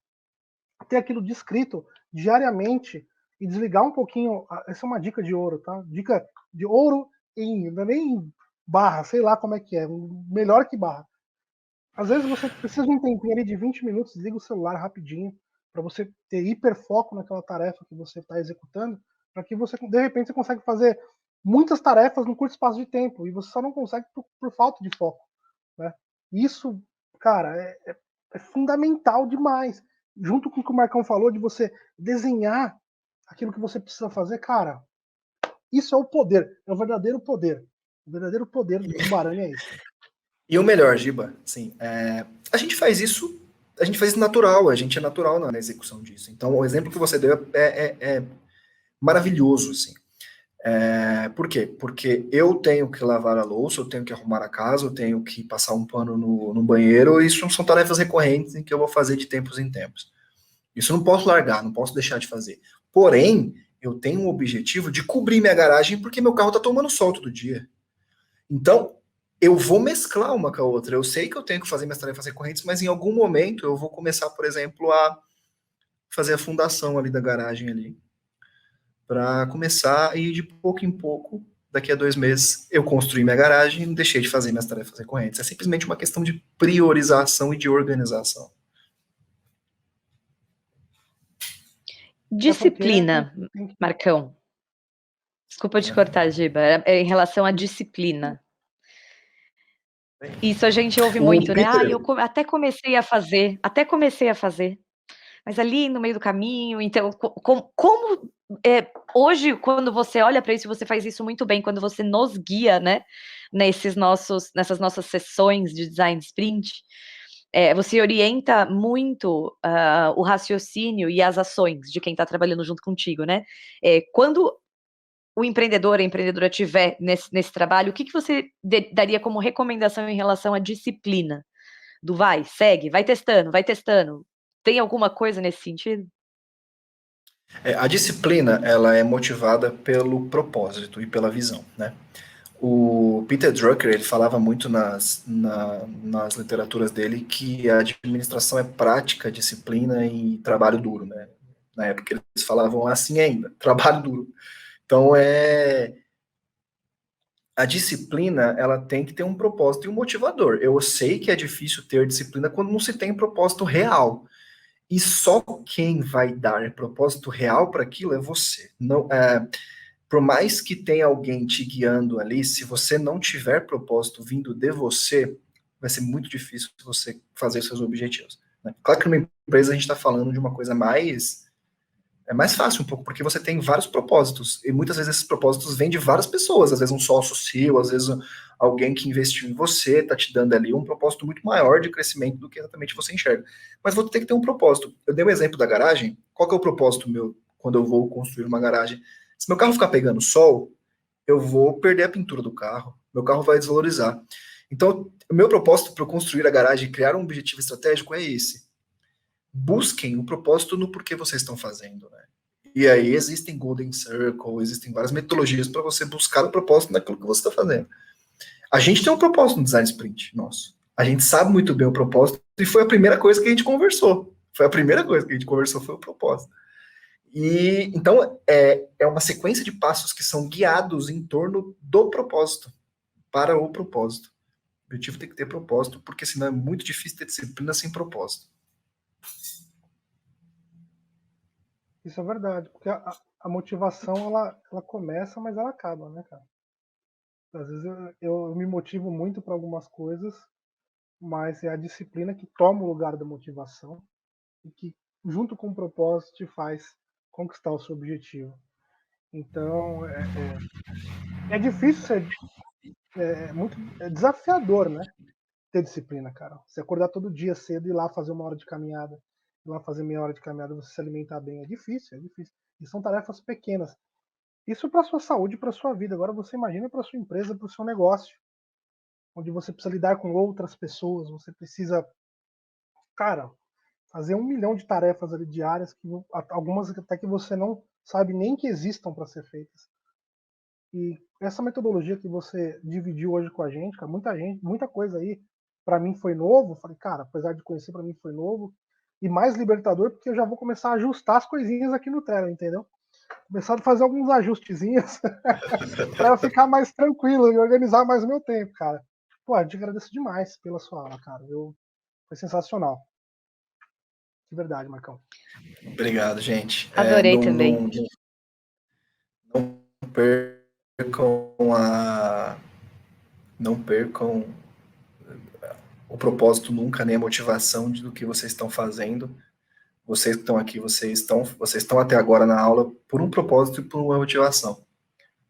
ter aquilo descrito diariamente e desligar um pouquinho, essa é uma dica de ouro, tá? Dica de ouro não é nem barra, sei lá como é que é, melhor que barra. Às vezes você precisa de um tempinho ali de 20 minutos, desliga o celular rapidinho, para você ter hiperfoco naquela tarefa que você está executando, para que você, de repente, você consegue fazer muitas tarefas num curto espaço de tempo, e você só não consegue por falta de foco. Né? Isso, cara, é fundamental demais. Junto com o que o Marcão falou, de você desenhar aquilo que você precisa fazer, cara, isso é o poder, é o verdadeiro poder. O verdadeiro poder do Tubarão é isso. E o melhor, Giba, assim, a gente faz isso natural, a gente é natural na execução disso. Então, o exemplo que você deu é maravilhoso, assim. Por quê? Porque eu tenho que lavar a louça, eu tenho que arrumar a casa, eu tenho que passar um pano no banheiro, e isso são tarefas recorrentes em que eu vou fazer de tempos em tempos. Isso eu não posso largar, não posso deixar de fazer. Porém, eu tenho um objetivo de cobrir minha garagem porque meu carro está tomando sol todo dia. Então, eu vou mesclar uma com a outra. Eu sei que eu tenho que fazer minhas tarefas recorrentes, mas em algum momento eu vou começar, por exemplo, a fazer a fundação ali da garagem ali, para começar a ir de pouco em pouco. Daqui a 2 meses eu construí minha garagem e deixei de fazer minhas tarefas recorrentes. É simplesmente uma questão de priorização e de organização. Disciplina, Marcão. Desculpa te cortar, Giba. É em relação à disciplina. Isso a gente ouve muito, né? Ah, eu até comecei a fazer, mas ali no meio do caminho, então, como hoje, quando você olha para isso, você faz isso muito bem, quando você nos guia, né, nessas nossas sessões de design sprint, você orienta muito o raciocínio e as ações de quem está trabalhando junto contigo, né? Quando o empreendedor, a empreendedora tiver nesse trabalho, o que você daria como recomendação em relação à disciplina? Do vai, segue, vai testando. Tem alguma coisa nesse sentido? A disciplina, ela é motivada pelo propósito e pela visão, né? O Peter Drucker, ele falava muito nas literaturas dele que a administração é prática, disciplina e trabalho duro, né? Na época eles falavam assim ainda, trabalho duro. Então, a disciplina, ela tem que ter um propósito e um motivador. Eu sei que é difícil ter disciplina quando não se tem um propósito real. E só quem vai dar propósito real para aquilo é você. Não, por mais que tenha alguém te guiando ali, se você não tiver propósito vindo de você, vai ser muito difícil você fazer seus objetivos, né? Claro que numa empresa a gente está falando de uma coisa mais mais fácil um pouco, porque você tem vários propósitos, e muitas vezes esses propósitos vêm de várias pessoas, às vezes um sócio seu, às vezes alguém que investiu em você, está te dando ali um propósito muito maior de crescimento do que exatamente você enxerga. Mas você tem que ter um propósito. Eu dei um exemplo da garagem, qual que é o propósito meu quando eu vou construir uma garagem? Se meu carro ficar pegando sol, eu vou perder a pintura do carro, meu carro vai desvalorizar. Então, o meu propósito para construir a garagem e criar um objetivo estratégico é esse. Busquem o propósito no porquê vocês estão fazendo, né? E aí existem Golden Circle, existem várias metodologias para você buscar o propósito naquilo que você está fazendo. A gente tem um propósito no Design Sprint nosso. A gente sabe muito bem o propósito e foi a primeira coisa que a gente conversou. Foi a primeira coisa que a gente conversou, foi o propósito. E então é uma sequência de passos que são guiados em torno do propósito, para o propósito. O objetivo tem que ter propósito, porque senão é muito difícil ter disciplina sem propósito. Isso é verdade, porque a motivação ela começa, mas ela acaba, né, cara? Às vezes eu me motivo muito para algumas coisas, mas é a disciplina que toma o lugar da motivação e que, junto com o propósito, te faz conquistar o seu objetivo. Então, é difícil, muito desafiador, né? Ter disciplina, cara. Você acordar todo dia cedo e ir lá fazer uma hora de caminhada, ir lá fazer meia hora de caminhada, você se alimentar bem, é difícil, é difícil. E são tarefas pequenas. Isso para sua saúde, para sua vida. Agora você imagina para sua empresa, para o seu negócio, onde você precisa lidar com outras pessoas, você precisa, cara, fazer 1 milhão de tarefas ali diárias, que algumas até que você não sabe nem que existam para ser feitas. E essa metodologia que você dividiu hoje com a gente, cara, muita coisa aí, para mim foi novo. Falei, cara, apesar de conhecer, para mim foi novo. E mais libertador, porque eu já vou começar a ajustar as coisinhas aqui no Trello, entendeu? Começar a fazer alguns ajustezinhos para eu ficar mais tranquilo e organizar mais o meu tempo, cara. Pô, eu te agradeço demais pela sua aula, cara. Foi sensacional. De verdade, Marcão. Obrigado, gente. Adorei também. Não percam não percam o propósito nunca, nem a motivação do que vocês estão fazendo. Vocês que estão aqui, vocês estão até agora na aula por um propósito e por uma motivação.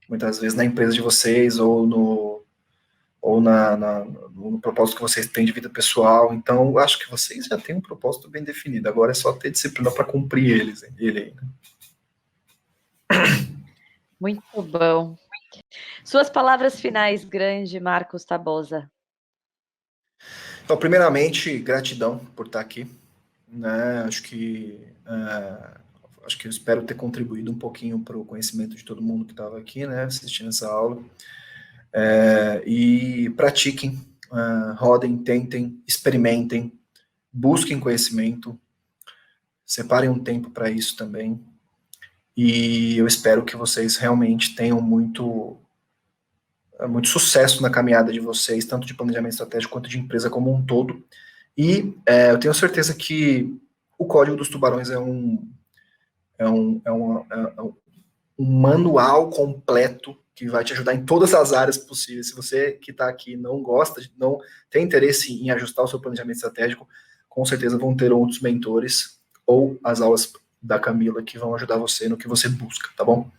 Muitas vezes na empresa de vocês ou no propósito que vocês têm de vida pessoal. Então, acho que vocês já têm um propósito bem definido. Agora é só ter disciplina para cumprir ele. Muito bom. Suas palavras finais, grande Marcos Tabosa. Então, primeiramente, gratidão por estar aqui, né? Acho que eu espero ter contribuído um pouquinho para o conhecimento de todo mundo que estava aqui, né, assistindo essa aula. E pratiquem, rodem, tentem, experimentem, busquem conhecimento, separem um tempo para isso também. E eu espero que vocês realmente tenham muito sucesso na caminhada de vocês, tanto de planejamento estratégico quanto de empresa como um todo. E eu tenho certeza que o Código dos Tubarões é um manual completo que vai te ajudar em todas as áreas possíveis. Se você que está aqui não gosta, não tem interesse em ajustar o seu planejamento estratégico, com certeza vão ter outros mentores ou as aulas da Camila que vão ajudar você no que você busca, tá bom?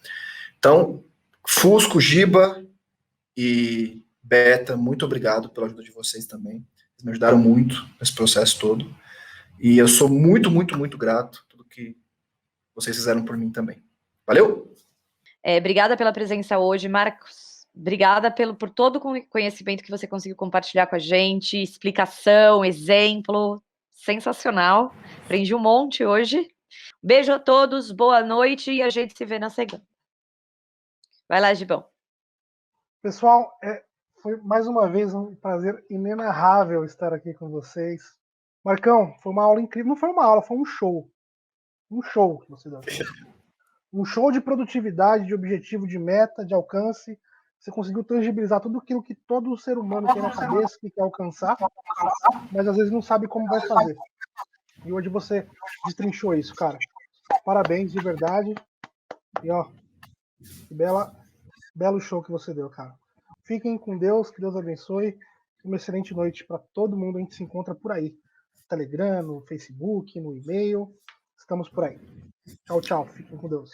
Então, Fusco, Giba e Beta, muito obrigado pela ajuda de vocês também. Vocês me ajudaram muito nesse processo todo. E eu sou muito, muito, muito grato por tudo que vocês fizeram por mim também. Valeu? Obrigada pela presença hoje, Marcos. Obrigada por todo o conhecimento que você conseguiu compartilhar com a gente, explicação, exemplo, sensacional. Aprendi um monte hoje. Beijo a todos, boa noite e a gente se vê na segunda. Vai lá, Gibão. Pessoal, foi mais uma vez um prazer inenarrável estar aqui com vocês. Marcão, foi uma aula incrível. Não foi uma aula, foi um show. Um show que você deu. Um show de produtividade, de objetivo, de meta, de alcance. Você conseguiu tangibilizar tudo aquilo que todo ser humano tem na cabeça, que quer alcançar, mas às vezes não sabe como vai fazer. E hoje você destrinchou isso, cara. Parabéns, de verdade. E ó, que belo show que você deu, cara. Fiquem com Deus, que Deus abençoe. Uma excelente noite para todo mundo. A gente se encontra por aí. No Telegram, no Facebook, no e-mail. Estamos por aí. Tchau, tchau. Fiquem com Deus.